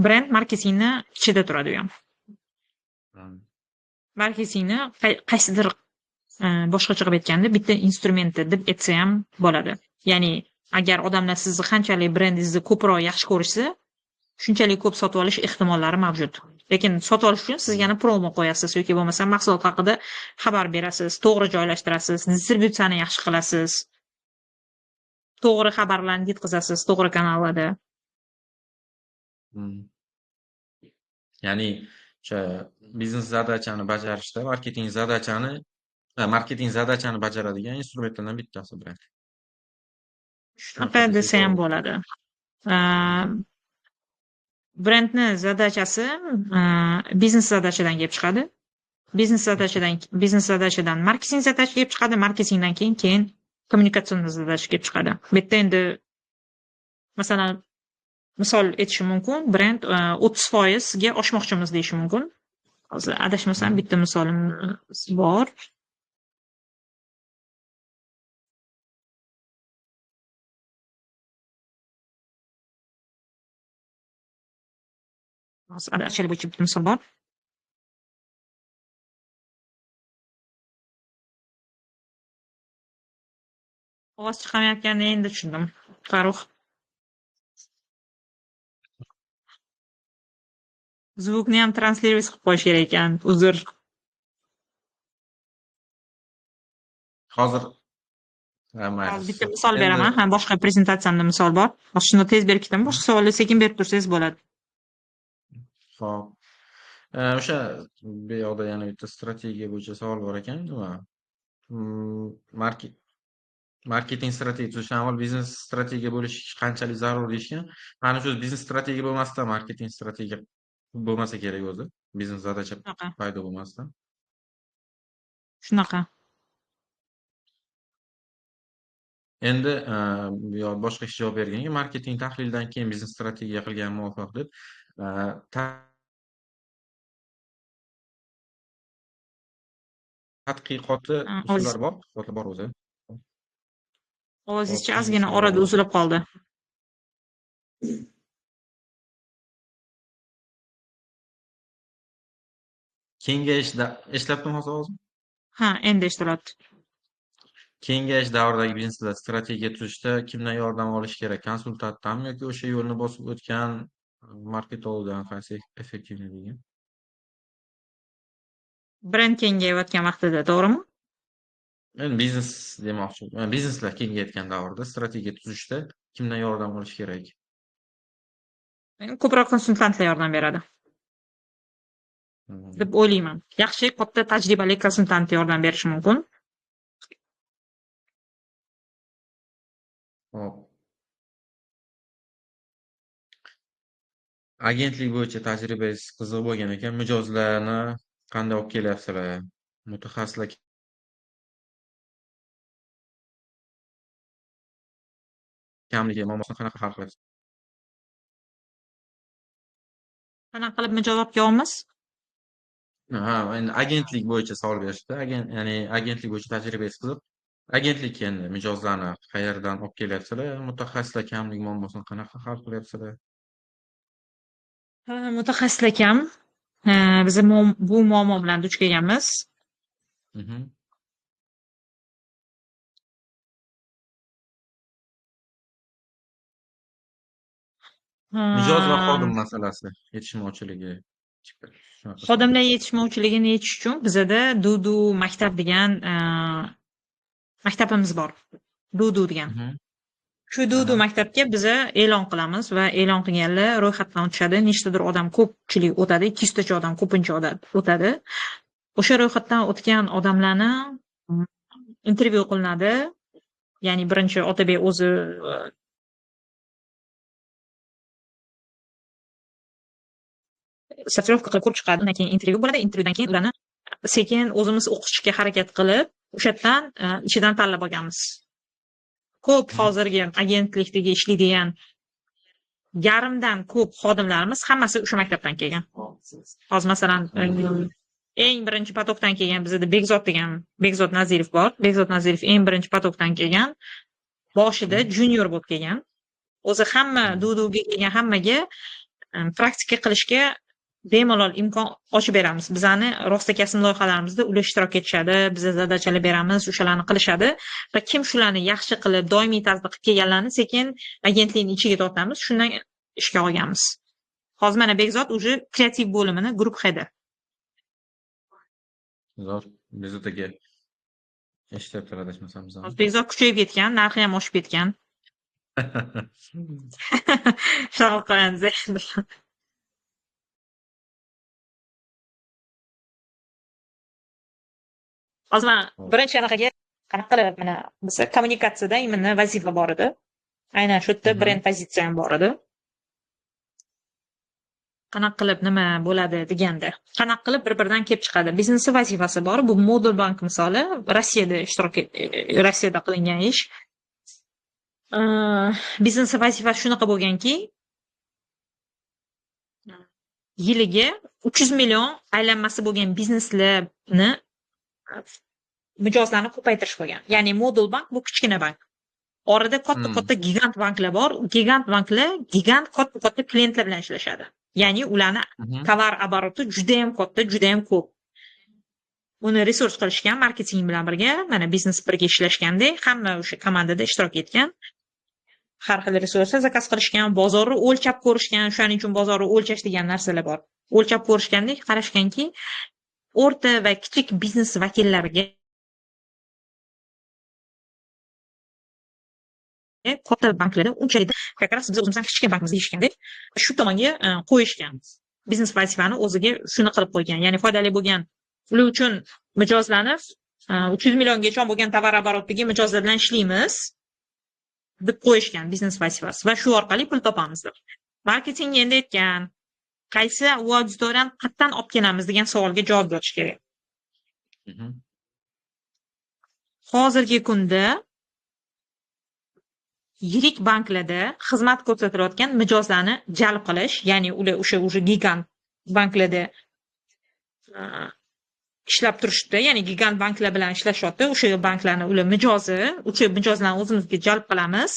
Brend marketingni ichida turadi u ham. Marketingni qaysidir boshqacha qilib aytganda bitta instrumenti deb aytsa ham bo'ladi. Ya'ni agar odamlar sizni qanchalik brendingizni ko'proq yaxshi ko'rishsa, shunchalik ko'p sotib olish ehtimollari mavjud. Lekin sotib olish uchun siz yana promo qo'yasiz yoki bo'lmasa mahsulot haqida xabar berasiz, to'g'ri joylashtirasiz, distributsiyani yaxshi qilasiz, to'g'ri xabarlarni yetkazasiz, to'g'ri kanallarda.
Ya'ni o'sha biznes zadachani bajarishda marketing zadachani bajaradigan instrumentlardan bittasi brend.
Shunaqa desa ham bo'ladi. Brendni zadachasi biznes zadachadan kelib chiqadi. Biznes zadachadan marketing zadacha kelib chiqadi. Marketingdan keyin kommunikatsion zadacha kelib chiqadi. Bu yerda endi masalan misol aytishim mumkin, brend 30% ga oshmoqchimiz deyishim mumkin. Hozir adashmasam bitta misolim bor. Hozir adashali bo'yicha bitta misol bor. Ovoz chiqamayotganini endi tushundim. Farruh. Zvukni ham translировать qilib qo'yish kerak ekan. Uzr.
Hozir
bitta misol beraman. Boshqa prezentatsiyamda misol bor. Hozir shuni tez berib ketaman. Boshqa savollar sekin berib tursangiz bo'ladi.
Xo'p. O'sha bu yoqda yana bitta strategiya bo'yicha savol bor ekan, nima? Marketing strategiya tuzishdan avval biznes strategiya bo'lishi qanchalik zarur deyishgan. Mana shu biznes strategiya bo'lmasdan marketing strategiya bo'lmasa kerak o'zi. Biznes zadacha paydo bo'lmasdan.
Shunaqa.
Endi boshqa kishi javob berganga marketing tahlildan keyin biznes strategiya qilgan muvofiq deb tadqiqoti usullari bor o'zi.
Ovozingizcha ozgina orada uzilib qoldi.
Kengash eshityaptimi hozir?
Ha, endi eshityapti.
Kengash davridagi biznesda strategiya tuzishda kimdan yordam olish kerak? Konsultantdanmi yoki o'sha yo'lni bosib o'tgan marketologdan qaysi effektivligi?
Brend kengayayotgan vaqtida, to'g'rimi?
Men biznes demoqchiman. Bizneslar kengayayotgan davrda strategiya tuzishda kimdan yordam olish kerak?
Ko'proq konsultantlar yordam beradi
Hmm.
deb o'ylayman. Yaxshi, katta tajribali konsultant yordam berishi mumkin.
Hop. Agentlik bo'yicha tajribangiz qiziq bo'lgan ekan. Mijozlarni qanday olib kelyapsizlar? Mutaxassislar kamligi muammosini qanaqa hal qilyapsiz?
Qanaqa qilib mijoz olib kelyapmiz?
Ha, endi agentlik bo'yicha savol berishdi. Ya'ni agentlik bo'yicha tajribangiz qiziq. Agentlikka endi mijozlarni qayerdan olib kelyapsizlar? Mutaxassislar kamligi muammosini qanaqa hal qilyapsizlar?
Mutaxassislar kam. Biz bu muammo bilan duch kelganmiz.
Mhm. Mijoz va xodim masalasi, yetishmovchiligi. Shunaqa.
Xodimlar yetishmovchiligini yechish uchun bizada Dudu maktab degan maktabimiz bor. Dudu degan.
Mhm.
Shu Dudu
Aha.
maktabga biza e'lon qilamiz va e'lon qilganlar ro'yxatdan o'tishadi. Nechtadir odam ko'pchilik o'tadi, 200 tacha odam ko'pincha o'tadi. O'sha ro'yxatdan o'tgan odamlarni intervyu qilinadi. Ya'ni birinchi Otabek o'zi sortirovka qilib ko'rib chiqadi. Undan keyin intervyu bo'ladi. Intervyudan keyin ularni sekin o'zimiz o'qitishga harakat qilib, o'sha yerdan ichidan tanlab olganmiz. Ko'p hozirgi agentlikdagi ishlaydigan yarimdan ko'p xodimlarimiz hammasi o'sha maktabdan kelgan. Hozir masalan eng birinchi potokdan kelgan bizda Bekzod Nazirov bor. Bekzod Nazirov eng birinchi potokdan kelgan. Boshida junior bo'lib kelgan. O'zi hamma Duduga kelgan hammaga praktika qilishga bemalol imkon ochib beramiz. Bizani rostakasm loyihalarimizda ular ishtirok etishadi, biz zadachalar beramiz, o'shalarni qilishadi va kim shularni yaxshi qilib, doimiy tarzda qilib kelganlarni sekin agentlikning ichiga tortamiz, shundan ishga olganmiz. Hozir mana Bekzod уже kreativ bo'limini guruh hedi.
Zo'r. Bezotaga eshityaptilar adashmasam bizani.
Bekzod kuchayib ketgan, narxi ham oshib ketgan. Shunaqa hozir mana birinchi anaqaga qanaqa qilib mana biz kommunikatsiyada imonni vazifa bor edi. Aynan shu yerda brend pozitsiya ham bor edi. Qanaqa qilib nima bo'ladi deganda, qanaqa qilib bir-biridan kelib chiqadi. Biznes vazifasi bor. Bu Model Bank misoli Rossiyada qilingan ish. Biznes vazifasi shunaqa bo'lganki, yiliga 300 million aylanmasi bo'lgan bizneslarni mijozlarni ko'paytirish bo'lgan. Ya'ni Model Bank bu kichkina bank. Orada katta gigant banklar bor. Gigant banklar katta klientlar bilan ishlashadi. Ya'ni ularni tovar oboroti juda ham katta, juda ham ko'p. Uni resurs qilishgan marketing bilan birga, mana biznes birga ishlashganda hamma o'sha komandada ishtirok etgan. Har xil resurslar zakaz qilishgan, bozorni o'lchab ko'rishgan, shuning uchun bozorni o'lchash degan narsalar bor. O'lchab ko'rishganda qarashganki, o'rta va kichik biznes vakillariga katta banklarda unchalik как раз biz o'zimizdan kichkina bankmiz deyishganda shu tomonga qo'yishgan. Biznes vazifani o'ziga shuni qilib qo'ygan. Ya'ni foydali bo'lgan ular uchun mijozlarni 300 milliongacha bo'lgan tovar oborotidagi mijozlar bilan ishlaymiz deb qo'yishgan biznes vazifasi va shu orqali pul topamiz deb. Marketing endi aytgan, qaysi auditoriyani qayerdan olib kelamiz degan savolga javob berish kerak. Hozirgi kunda yirik banklarda xizmat ko'rsatilayotgan mijozlarni jalb qilish, ya'ni ular o'sha gigant banklarda ishlab turishdi, ya'ni gigant banklar bilan ishlashyapti. O'sha banklarni ular mijozlarni o'zimizga jalb qilamiz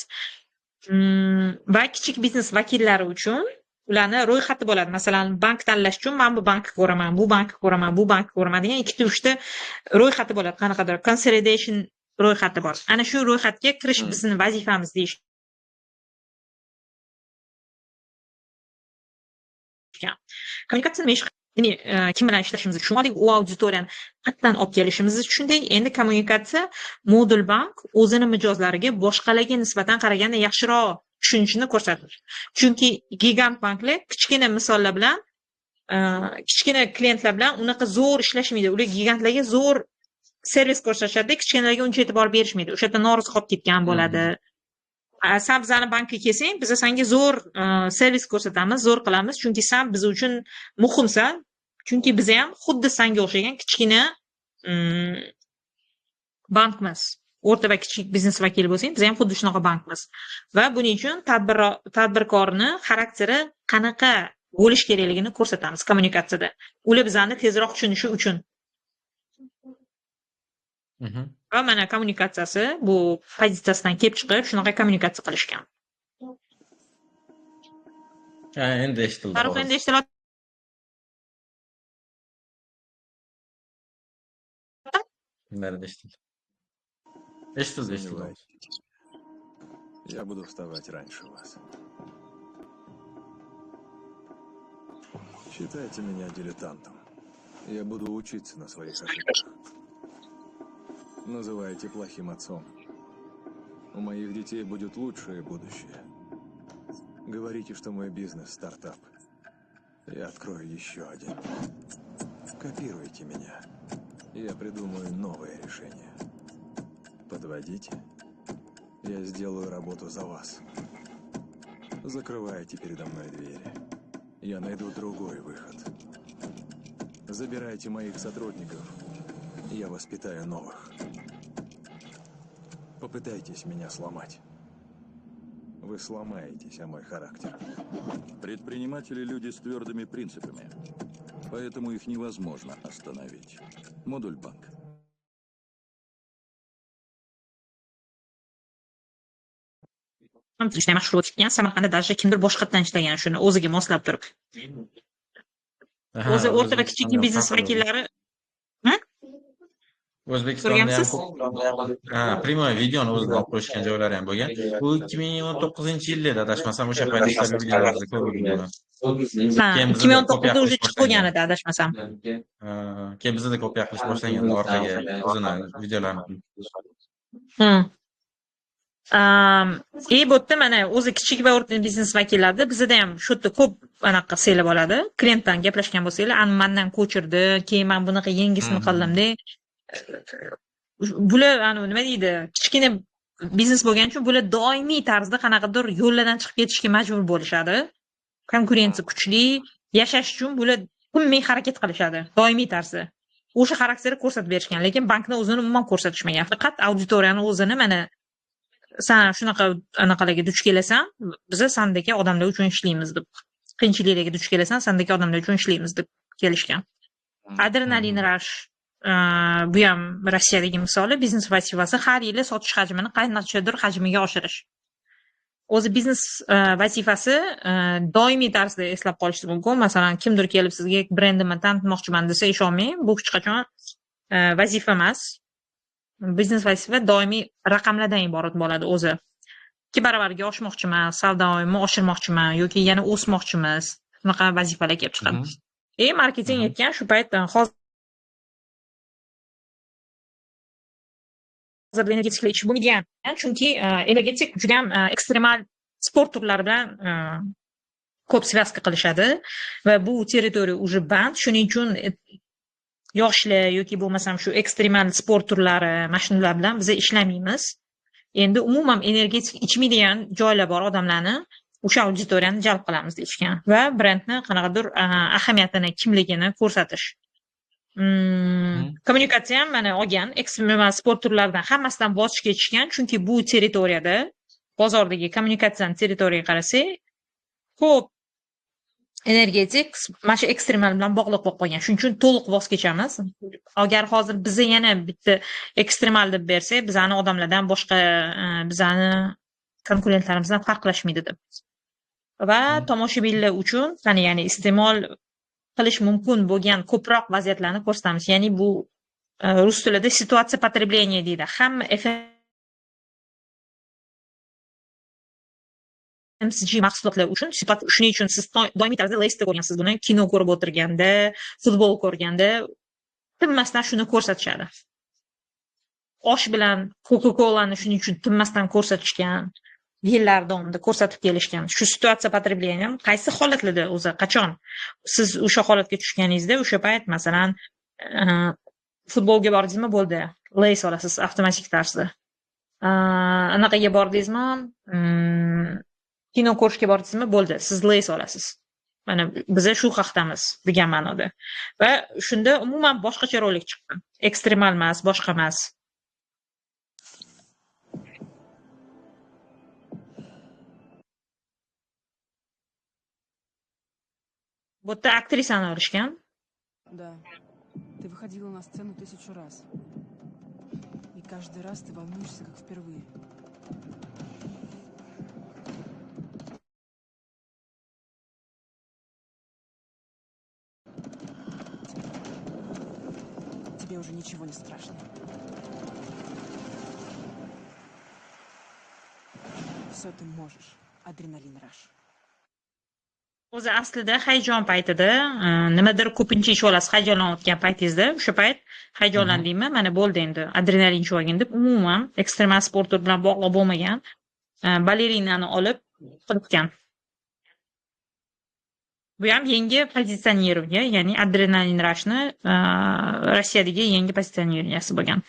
va kichik biznes vakillari uchun ularni ro'yxati bo'ladi. Masalan, bank tanlash uchun men bu bankni ko'raman, bu bankni ko'raman, bu bankni ko'raman degan 2-3 ta ro'yxati bo'ladi. Qanaqadir consolidation ro'yxati bor. Ana shu ro'yxatga kirish bizning vazifamiz deyish. Kommunikatsiyani kim bilan ishlashimiz uchun shunday u auditoriyani qatdan olib kelishimiz shunday. Endi kommunikatsiya modul bank o'zini mijozlariga boshqalarga nisbatan qaraganda yaxshiroq tushunishini ko'rsatadi. Chunki gigant banklar kichkina misollar bilan kichkina klientlar bilan unaqa zo'r ishlashmaydi. Ular gigantlarga zo'r servis ko'rsatishadi, kichkinalarga uncha e'tibor berishmaydi. O'sha yerda norozi qolib ketgan bo'ladi. Sen bizani bankka kelsang, biz senga zo'r servis ko'rsatamiz, zo'r qilamiz, chunki sen biz uchun muhimsan. Chunki biz ham xuddi senga o'xshagan kichkina bankmiz. O'rta va kichik biznes vakili bo'lsang, biz ham xuddi shunaqa bankmiz. Va buning uchun tadbirkorni xarakteri qanaqa bo'lish kerakligini ko'rsatamiz kommunikatsiyada. Ular bizani tezroq tushunishi uchun. Va mana kommunikatsiyasi bu pozitsiyasidan kelib chiqib, shunaqa kommunikatsiya qilishgan.
Endi eshitildi.
Farruh, endi eshitiladi.
Eshitildi.
Я буду вставать раньше вас. Считайте меня дилетантом. Я буду учиться на своих ошибках. Называйте плохим отцом. У моих детей будет лучшее будущее. Говорите, что мой бизнес стартап. Я открою еще один. Копируйте меня. Я придумаю новое решение. Подводите. Я сделаю работу за вас. Закрывайте передо мной двери. Я найду другой выход. Забирайте моих сотрудников. Я воспитаю новых. Попытайтесь меня сломать. Вы сломаетесь о мой характер.
Предприниматели – люди с твердыми принципами, поэтому их невозможно остановить. Модуль банк.
Ishlayman mashg'ul o'tgan, Samarqandda даже kimdir boshqatdan ishlagan shuni o'ziga moslab turib. O'zi o'rta va kichik biznes vakillari
O'zbekistonda ham primoy videoni o'zida olib qo'yishgan joylari ham bo'lgan. Bu 2019-yilda edi, adashmasam, o'sha paytda ishlab videolarni ko'rdim.
2019da уже chiqib qolgan edi, adashmasam.
Keyin bizda kopiya qilish boshlangan orqaga o'zini videolarni.
Bu yerda mana o'zi kichik va o'rta biznes vakillarida bizda ham shu yerda ko'p anaqa selib oladi. Klientdan gaplashgan bo'lsanglar, mendan ko'chirdi, keyin men bunaqa yangisini qildimda. Bular nima deydi, kichkina biznes bo'lgani uchun bular doimiy tarzda qanaqadir yo'llardan chiqib ketishga majbur bo'lishadi. Konkurensiya kuchli, yashash uchun bular tinmay harakat qilishadi, doimiy tarzda. O'sha xarakterni ko'rsatib berishgan, lekin bankni o'zini umuman ko'rsatishmagan. Faqat auditoriyani o'zini mana sen shunaqa anaqalarga duch kelasan, biz sendagi odamlar uchun ishlaymiz deb. Qiyinchiliklarga duch kelasan, sendagi odamlar uchun ishlaymiz deb kelishgan. Adrenalin Rush bu ham Rossiyadagi misoli, biznes vazifasi har yili sotish hajmini qanchadir hajmiga oshirish. O'zi biznes vazifasi doimiy tarzda eslab qolishingiz mumkin. Masalan, kimdir kelib sizga brendimni tanitmoqchiman desa, ishonmang, bu hech qachon vazifa emas. Biznes vazifa doimiy raqamlardan iborat bo'ladi o'zi. 2 baravarga oshmoqchiman, savdoyimni oshirmoqchiman yoki yana o'smoqchimiz. Bunaqa vazifalar kelib chiqadi. Marketing aytgan shu payt hozir energetiklar ish bo'lmagan. Chunki energetik juda ham ekstremal sport turlari bilan ko'p svязка qilishadi va bu territoriya уже band. Shuning uchun yoshlar yoki bo'lmasam shu ekstremal sport turlari, mashinalar bilan biz ishlamaymiz. Endi umuman energetik ichmaydigan joylar bor odamlarni, o'sha auditoriyani jalb qilamiz deyishgan va brendni qanaqadir ahamiyatini, kimligini ko'rsatish. Kommunikatsiya ham mana olgan ekstremal sport turlaridan hammasidan voz kechishgan, chunki bu territoriyada bozordagi kommunikatsiyani territoriyaga qarasak, ko'p energetik mana shu ekstremal bilan bog'liq bo'lib qolgan. Shuning uchun to'liq voz kechamiz. Agar hozir biz yana bitta ekstremal deb bersak, bizani odamlardan boshqa bizani konkurentlarimizdan farqlashmaydi deb. va tomoshabinlar uchun ya'ni iste'mol qilish mumkin bo'lgan ko'proq vaziyatlarni ko'rsatamiz. Ya'ni bu rus tilida situatsiya потребления deydi. Hamma FMCG mahsulotlar uchun shuning uchun siz doimiy tarzda Lace'da ko'rgansiz buni, kino ko'rib o'tirganda, futbol ko'rganda tinmasdan shuni ko'rsatishadi. Osh bilan Coca-Cola'ni shuning uchun tinmasdan ko'rsatishgan, yillar davomida ko'rsatib kelishgan. Shu situatsiya потребления qaysi holatlarda o'zi qachon siz o'sha holatga tushganingizda, o'sha payt masalan futbolga bordingizmi, bo'ldi, Lace olasiz avtomatik tarzda. Anaqaga bordingizmi, kino ko'rishga bordingizmi, bo'ldi, siz Lace olasiz. Mana biz shu haqdamiz degan ma'noda. Va shunda umuman boshqacha rolik chiqqan. Ekstremal emas, boshqa emas. Bu yerda aktrisani olishgan.
Да. Ты выходила на сцену 1000 раз. И каждый раз ты волнуешься, как впервые. Тебе уже ничего не страшно. Все ты можешь. Адреналин раш.
O'zi aslida hayajon paytida nimadir ko'pincha ish olasiz, hayajonlanayotgan paytingizda, o'sha payt hayajonlandingmi, mana bo'ldi endi adrenalin tushgan deb umuman ekstremal sport bilan bog'liq bo'lmagan balerinani olib qilgan. Bu ham yangi pozitsionирование, ya'ni adrenalin rashni Rossiyadagi yangi pozitsionирование bo'lgan.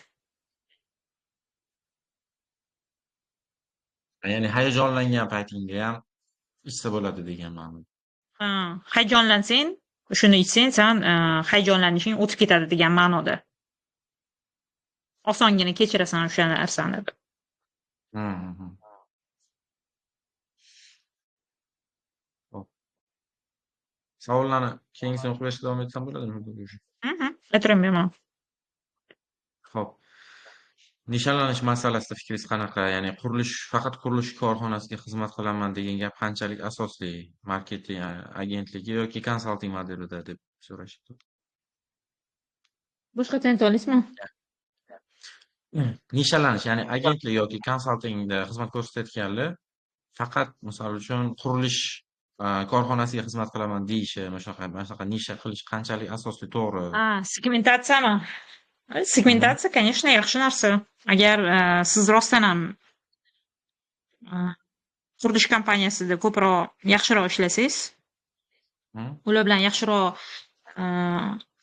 Ya'ni hayajonlangan paytingda ham ichsa bo'ladi degan ma'no.
Hayajonlansang, shuni ichsang, sen hayajonlanishing o'tib ketadi degan ma'noda. Osongina kechirasan o'sha narsani.
Savollarni keyingisini o'qib davom etsam bo'ladimi?
Aytiraman.
Xo'p. Nishonlanish masalasida fikringiz qanaqa? Ya'ni faqat qurilish korxonasiga xizmat qilaman degan gap qanchalik asosli? Marketing agentligi yoki konsalting modelida deb so'rashibdi.
Boshqacha ayta olasizmi?
Nishonlanish, ya'ni agentlik yoki konsaltingda xizmat ko'rsatayotganlar faqat misol uchun qurilish korxonasiga xizmat qilaman deyishi, shunaqa nisha qilish qanchalik asosli, to'g'ri?
Segmentatsiyami? Segmentatsiya, конечно, yaxshi narsa. Agar siz rostdan ham qurilish kompaniyasida ko'proq yaxshiroq ishlasangiz, ular bilan yaxshiroq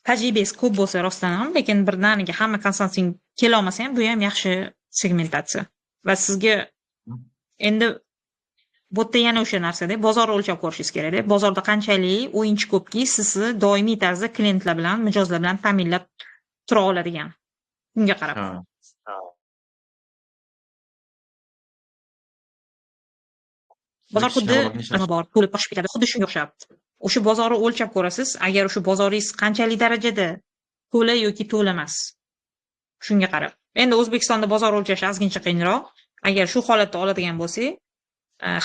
tajribangiz ko'p bo'lsa rostdan ham, lekin birdaniga hamma konsalting kela olmasa ham, bu ham yaxshi segmentatsiya. Va sizga endi bu yerda yana o'sha narsada bozor o'lchab ko'rishingiz kerak-da. Bozorda qanchalik o'yinchi ko'pki, sizni doimiy tarzda klientlar bilan, mijozlar bilan ta'minlab tura oladigan. Bunga qarab. Bozor xuddi nima bor, to'lib toshib ketadi, xuddi shunga o'xshab. O'sha bozorni o'lchab ko'rasiz, agar o'sha bozoringiz qanchalik darajada to'la yoki to'la emas. Shunga qarab. Endi O'zbekistonda bozor o'lchash ozgincha qiyinroq. Agar shu holatda oladigan bo'lsangiz,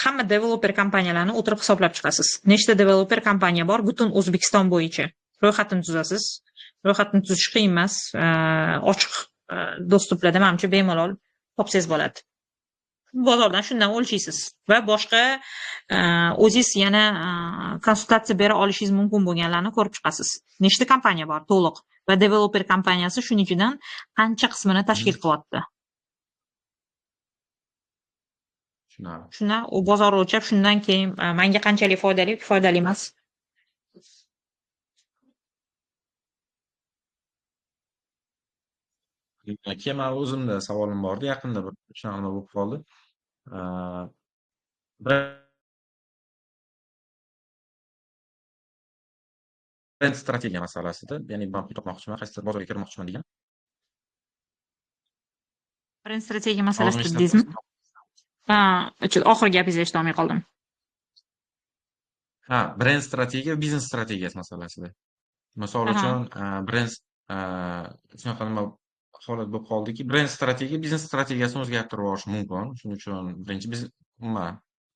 hamma developer kompaniyalarni o'tirib hisoblab chiqasiz. Nechta developer kompaniya bor butun O'zbekiston bo'yicha? Ro'yxatini tuzasiz. Ro'yxatni tuzish qiyin emas, ochiq dostuplarda menimcha bemalol topsangiz bo'ladi. Bozordan shundan o'lchaysiz va boshqa o'zingiz yana konsultatsiya bera olishingiz mumkin bo'lganlarni ko'rib chiqasiz. Nechta kompaniya bor to'liq va developer kompaniyasi shuning ichidan qancha qismini tashkil qilyapti. Shundan u bozor o'lchab, shundan keyin menga qanchalik foydali yoki foydali emas.
Keyin o'zimda savolim bordi, yaqinda bir shunaqa bo'lib qoldi. Brend strategiya masalasida, ya'ni men pul topmoqchiman, qaysidir bozorga kirmoqchiman degan.
Brend strategiya masalasida dedingizmi? Oxirgi gapingizni eshitolmay qoldim.
Brend strategiya, biznes strategiyasi masalasida. Misol uchun, brend shunaqa nima holat bo'lib qoldiki, brend strategiya biznes strategiyasini o'zgartirib yuborishi mumkin. Shuning uchun birinchi biz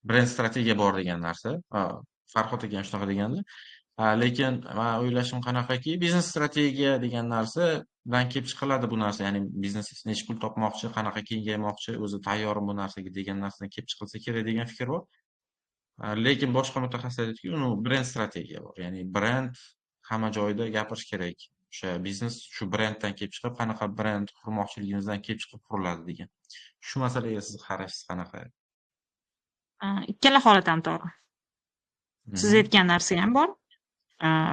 brend strategiya bor degan narsa. Farhod aka ham shunaqa degandi. Lekin men o'ylashim qanaqaki, biznes strategiya degan narsa bilan kelib chiqiladi bu narsa. Ya'ni biznes necha pul topmoqchi, qanaqa kengaymoqchi, o'zi tayyormi bu narsaga degan narsadan kelib chiqilsa kerak degan fikr bor. Lekin boshqa mutaxassislar aytadiki, brend strategiya bor. Ya'ni brend hamma joyda gapirish kerak. O'sha biznes shu brenddan kelib chiqib, qanaqa brend qurmoqchiligimizdan kelib chiqib quriladi degan. Shu masalaga siz qarashingiz qanaqa?
Ikkala holat ham to'g'ri. Siz aytgan narsa ham bor.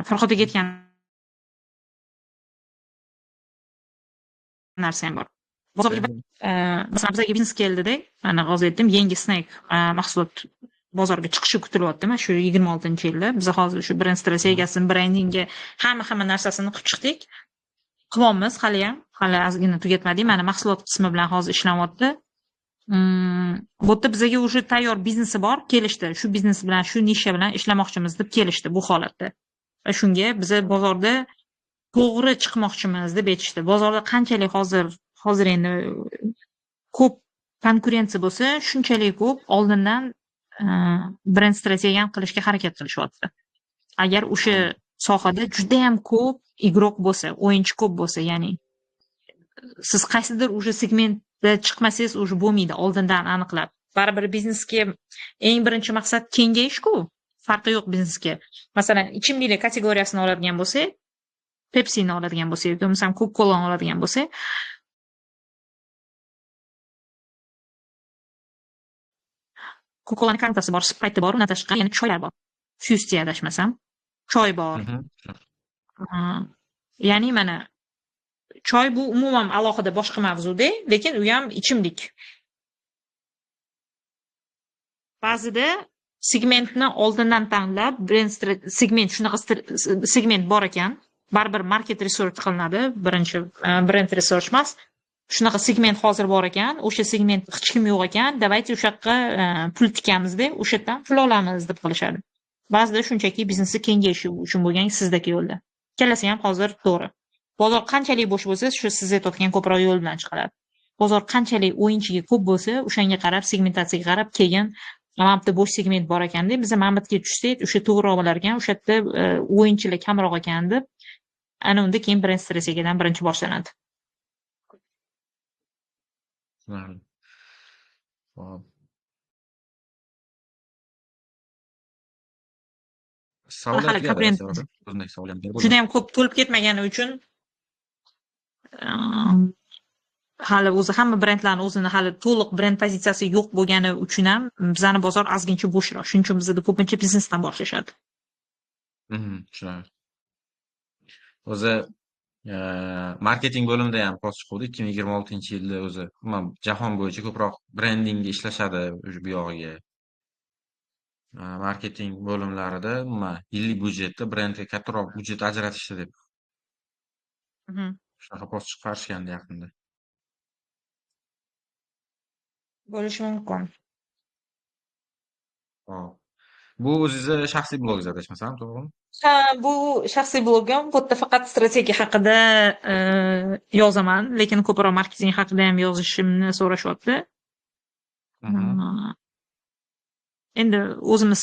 Farhod aka aytgan narsa ham bor. Bozorga masalan bizga biznes keldida, mana hozir aytdim, yangi snack mahsulot bozorga chiqishi kutilyapti. Mana shu 26-yilda biz hozir shu brend strategiyasini, brendingga hamma narsasini qilib chiqdik. Qilyapmiz hali ozgina tugatmadik. Mana mahsulot qismi bilan hozir ishlayapti. Bu yerda bizga уже tayyor biznesi bor, kelishdi. Shu biznes bilan, shu nisha bilan ishlamoqchimiz deb kelishdi bu holatda. Va shunga biz bozorda to'g'ri chiqmoqchimiz deb aytishdi. Bozorda qanchalik hozir endi ko'p konkurensiya bo'lsa, shunchalik ko'p oldindan brend strategiyani qilishga harakat qilishyapti. Agar o'sha sohada juda ham ko'p igroq bo'lsa, o'yinchi ko'p bo'lsa, ya'ni siz qaysidir o'sha segmentda chiqmasangiz o'sha bo'lmaydi oldindan aniqlab. Baribir biznesga eng birinchi maqsad kengayish-ku. Farqi yo'q biznesga. Masalan, ichimliklar kategoriyasini oladigan bo'lsak, Pepsi'ni oladigan bo'lsak, yoki masalan Coca-Cola'ni oladigan bo'lsak, Coca-Cola'ning kartasi bor, Sprite bor, undan tashqari yana choylar bor. Fusti adashmasam, choy bor. Ya'ni mana choy bu umuman alohida boshqa mavzuda, lekin u ham ichimlik. Ba'zida segmentni oldindan tanlab, segment shunaqa segment bor ekan, baribir market research qilinadi, birinchi brand research emas. Shunaqa segment hozir bor ekan, o'sha segment hech kim yo'q ekan, davayte o'sha yoqqa pul tikamiz-da, o'sha yerdan pul olamiz deb qilishadi. Ba'zida shunchaki biznesni kengayishi uchun bo'lgan sizdagi yo'lda. Ikkalasi ham hozir to'g'ri. Bozor qanchalik bo'sh bo'lsa, shu siz aytayotgan ko'proq yo'l bilan chiqiladi. Bozor qanchalik o'yinchiga ko'p bo'lsa, o'shanga qarab, segmentatsiyaga qarab, keyin mana bu bo'sh segment bor ekanda, biz mana bu yerga tushsak, o'sha to'g'riroq bo'lar ekan, o'sha yerda o'yinchilar kamroq ekan deb, ana unda keyin brend strategiyadan birinchi boshlanadi.
Hop.
Juda ham ko'p to'lib ketmagani uchun hali o'zi hamma brendlarning o'zini hali to'liq brend pozitsiyasi yo'q bo'lgani uchun ham bizani bozor ozgincha bo'shroq. Shuning uchun bizda ko'pincha biznesdan boshlashadi.
Tushunarli. O'zi marketing bo'limida ham post chiqdi 2026-yilda o'zi jahon bo'yicha ko'proq brendingga ishlashadi o'sha bu yog'iga. Marketing bo'limlarida yillik budjetda brendga kattaroq budjet ajratishdi deb. Shunaqa post chiqarishgandi yaqinda.
Bo'lishi mumkin.
Hop. Bu o'zingizni shaxsiy blogingiz adashmasam, to'g'rimi?
Ha, bu shaxsiy blogim. Bu yerda faqat strategiya haqida yozaman, lekin ko'proq marketing haqida ham yozishimni so'rashyapti. Endi o'zimiz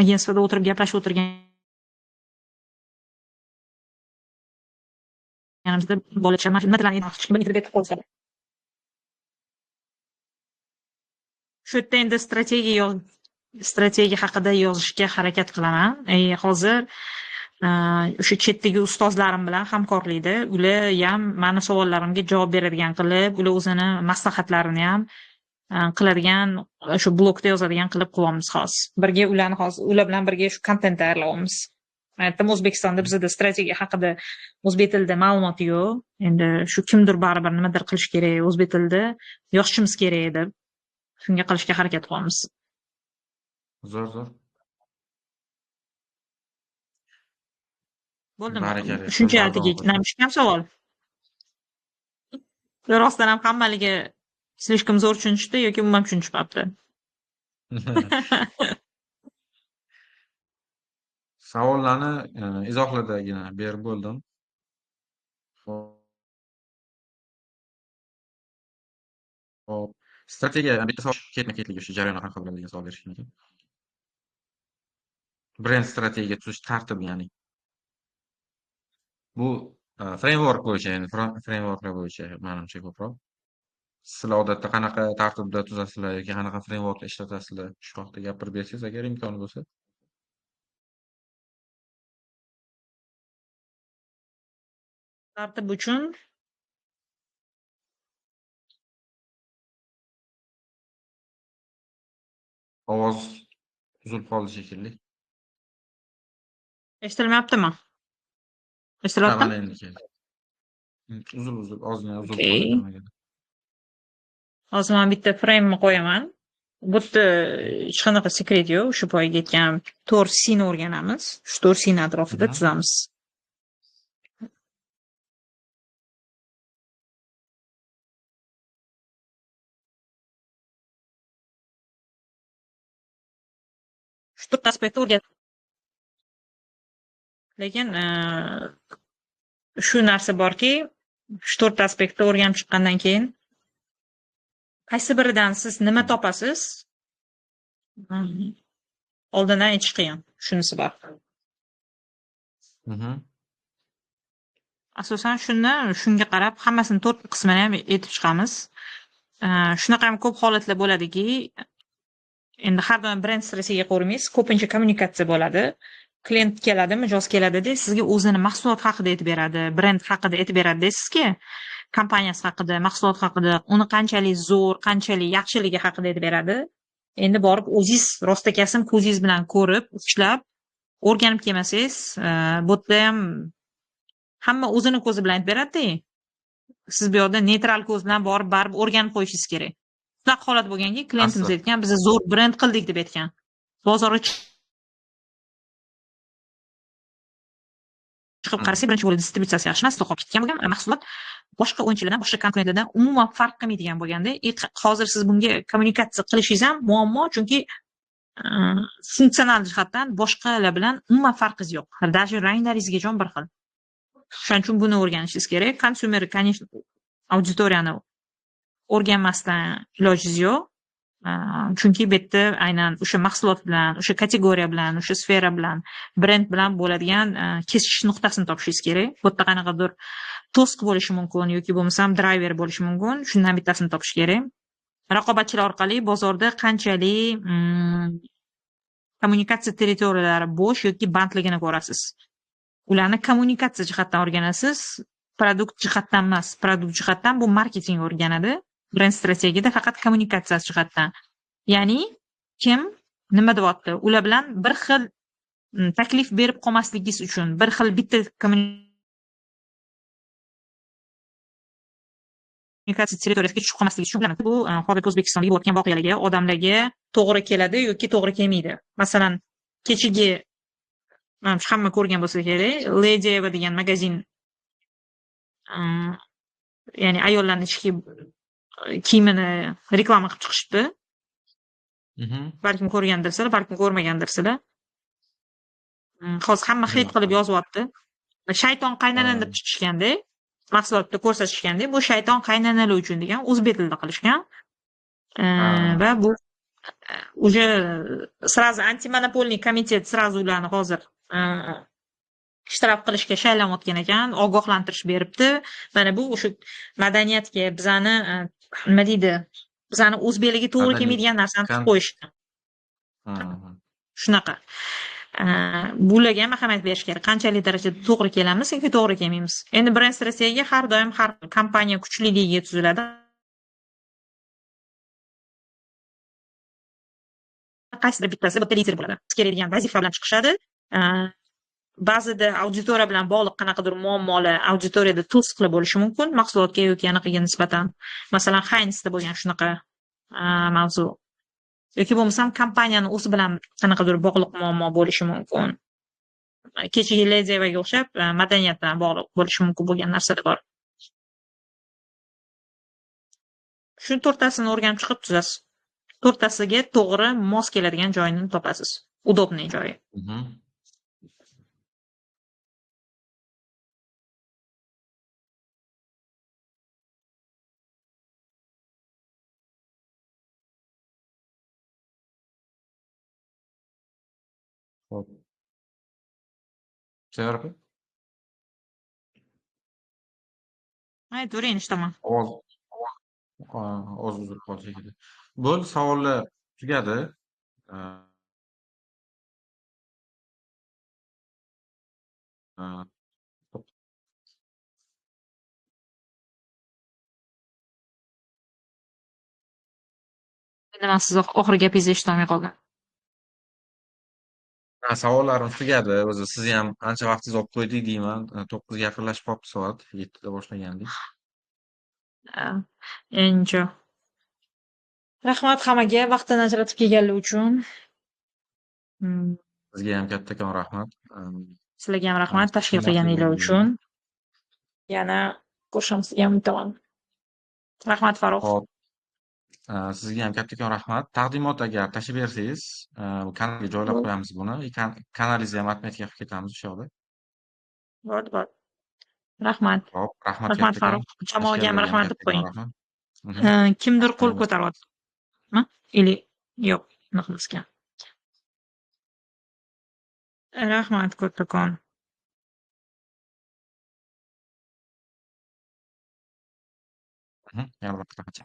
agentsiyada o'tirib gaplashib o'tirganimizda bolacha nimalarni hech kim bilmaydi deb qo'yishadi. Shu yerda endi strategiya haqida yozishga harakat qilaman. Hozir o'sha chetdagi ustozlarim bilan hamkorlikda ular ham meni savollarimga javob beradigan qilib, ular o'zini maslahatlarini ham qiladigan, shu blogda yozadigan qilib qilyapmiz hozir. Birga ular bilan birga shu kontent tayyorlayapmiz. Aytdim, O'zbekistonda bizda strategiya haqida o'zbek tilida ma'lumot yo'q. Endi shu kimdir baribir nimadir qilish kerak, o'zbek tilida yozishimiz kerak deb shunga qilishga harakat qilyapmiz.
Zo'r.
Bo'ldimi? Shuncha ham savol. Rostdan ham hammaliga slishkom zo'r tushunishdi yoki umuman tushunishmabdi.
Savollarni izohlardagina berib bo'ldim. Hop. Strategiya bitta savol ketma-ketligi shu jarayonni qanaqa bo'ladi degan savol berishgan ekan. Brend strategiya tuzish tartibi ya'ni. Bu framework bo'yicha, ya'ni frameworklar bo'yicha menimcha ko'proq. Sizlar odatda qanaqa tartibda tuzasizlar yoki qanaqa framework ishlatasizlar? Shu haqida gapirib bersangiz agar imkoni bo'lsa.
Tartib uchun
Ovoz uzilib qoldi shekilli.
eshitilmayaptimi?
Ha,
Eshitilyaptimi?
mana endi keldi. Uzilib, ozgina uzilib
Okey.
qoldi nimaga.
Hozir men bitta frame qo'yaman. Bu yerda hech qanaqa sekret yo'q. Shu poyiga aytgan 4C ni o'rganamiz. Shu 4C ni atrofida tuzamiz. Shu 4 aspektni o'rgat. Lekin shu narsa borki, shu 4 aspektni o'rganib chiqqandan keyin qaysi biridan siz nima topasiz? Oldindan aytish qiyin. Shunisi bor. Asosan shunga qarab hammasini 4 qismini ham aytib chiqamiz. Shunaqa ham ko'p holatlar bo'ladiki, endi har doim brend strategiyaga qo'rmaysiz, ko'pincha kommunikatsiya bo'ladi. Klient keladi, mijoz keladida, sizga o'zini mahsulot haqida aytib beradi, brend haqida aytib beradi deysizki, kompaniyasi haqida, mahsulot haqida, uni qanchalik zo'r, qanchalik yaxshiligi haqida aytib beradi. Endi borib o'zingiz rostakasam ko'zingiz bilan ko'rib, ushlab, o'rganib kelmasangiz, bu yerda ham hamma o'zini ko'zi bilan aytib beradi-da. Siz bu yerda neytral ko'z bilan borib baribir o'rganib qo'yishingiz kerak. Shunaqa holat bo'lganki, klientimiz aytgan, biz zo'r brend qildik deb aytgan. Bozorga chiqib qarasak, birinchi bo'lib distributsiyasi yaxshi emas, qolib ketgan bo'lgan mahsulot boshqa o'yinchilardan, boshqa konkurentlardan umuman farq qilmaydigan bo'lganda, hozir siz bunga kommunikatsiya qilishingiz ham muammo, chunki funksional jihatdan boshqalar bilan umuman farqingiz yo'q. Даже ranglaringizga jon bir xil. Shuning uchun buni o'rganishingiz kerak. Konsumer, конечно, auditoriyani o'rganmasdan ilojingiz yo'q. Chunki bu yerda aynan o'sha mahsulot bilan, o'sha kategoriya bilan, o'sha sfera bilan, brend bilan bo'ladigan kesishish nuqtasini topishingiz kerak. Bu yerda qanaqadir tosk bo'lishi mumkin yoki bo'lmasam driver bo'lishi mumkin. Shundan bittasini topish kerak. Raqobatchilar orqali bozorda qanchalik kommunikatsiya territoriyalari bo'sh yoki bandligini ko'rasiz. Ularni kommunikatsiya jihatdan o'rganasiz, produkt jihatdan emas. Produkt jihatdan bu marketing o'rganadi. Brend strategiyada faqat kommunikatsiya jihatdan. Ya'ni kim nima deyapti? Ular bilan bir xil taklif berib qolmasligingiz uchun, bir xil bitta kommunikatsiya territoriyasiga tushib qolmaslik uchun bu hozirgi O'zbekistonda bo'layotgan voqealarga, odamlarga to'g'ri keladi yoki to'g'ri kelmaydi. Masalan, kechagi hamma ko'rgan bo'lsa kerak, Lady Eva degan magazin, ya'ni ayollarning ichki kiyimini reklama qilib chiqishdi. Balkim ko'rgandirsizlar, balkim ko'rmagandirsizlar. Hozir hamma hit qilib yozyapti. Shayton qaynana deb chiqishganda, mahsulotda ko'rsatishganda, bu shayton qaynanalar uchun degan o'zbek tilida qilishgan. Va bu уже сразу antimonopolniy komitet sразу ularni hozir ishtirok qilishga shaylanayotgan ekan, ogohlantirish beribdi. Mana bu o'sha madaniyatga, bizani nima deydi, bizani o'zbekligi to'g'ri kelmaydigan narsani qilib qo'yishdi. Shunaqa. Bularga ham ahamiyat berish kerak. Qanchalik darajada to'g'ri kelamiz yoki to'g'ri kelmaymiz. Endi brend strategiya har doim har kompaniya kuchliligiga tuziladi. Qaysidir bittasi bitta lider bo'ladi. Kerak degan vazifa bilan chiqishadi. Ba'zida auditoriya bilan bog'liq qanaqadir muammolar auditoriyada to'siqlar bo'lishi mumkin, mahsulotga yoki anaqaga nisbatan. Masalan, Heinzda bo'lgan shunaqa mavzu. Yoki bo'lmasam kompaniyani o'zi bilan qanaqadir bog'liq muammo bo'lishi mumkin. Kechagi Lady Evaga o'xshab madaniyat bilan bog'liq bo'lishi mumkin bo'lgan narsalar bor. Shu to'rttasini o'rganib chiqib tuzasiz. To'rttasiga to'g'ri mos keladigan joyini topasiz. Udobniy joyi.
Xo'p. Sevara aka,
Aytavering eshitaman.
ovoz uzilib qoldi shekilli. Bo'ldi, savollar tugadi. Э, э,
Nima siz oxirgi gapingizni eshitolmay qoldim.
Savollarimiz tugadi. O'zi sizni ham ancha vaqtingizni olib qo'ydik deyman. 9 ga yaqinlashib qolibdi soat. 7 da boshlagandik.
Endi rahmat hammaga vaqtini ajratib kelganlar uchun.
Sizga ham kattakon rahmat.
Sizlarga ham rahmat tashrif
Hurmatli
qilganinglar
bo'lganinglar.
uchun. Yana ko'rishamiz degan umiddaman. Rahmat Farruh.
Hop. Sizga ham kattakon rahmat. Taqdimot agar tashib bersangiz, kanalga joylab qo'yamiz buni. Kanalingizni ham atmetga qilib ketamiz o'sha yoqda.
Bo'ldi. Rahmat.
Hop, rahmat
Rahmat
kattakon.
Farruh. Jamoaga ham rahmat deb qo'ying.
Rahmat.
Kimdir qo'l
Aynan.
ko'taryaptimi? Ili yo'q, unaqa emaskan. Rahmat kattakon.
Yana bir qancha.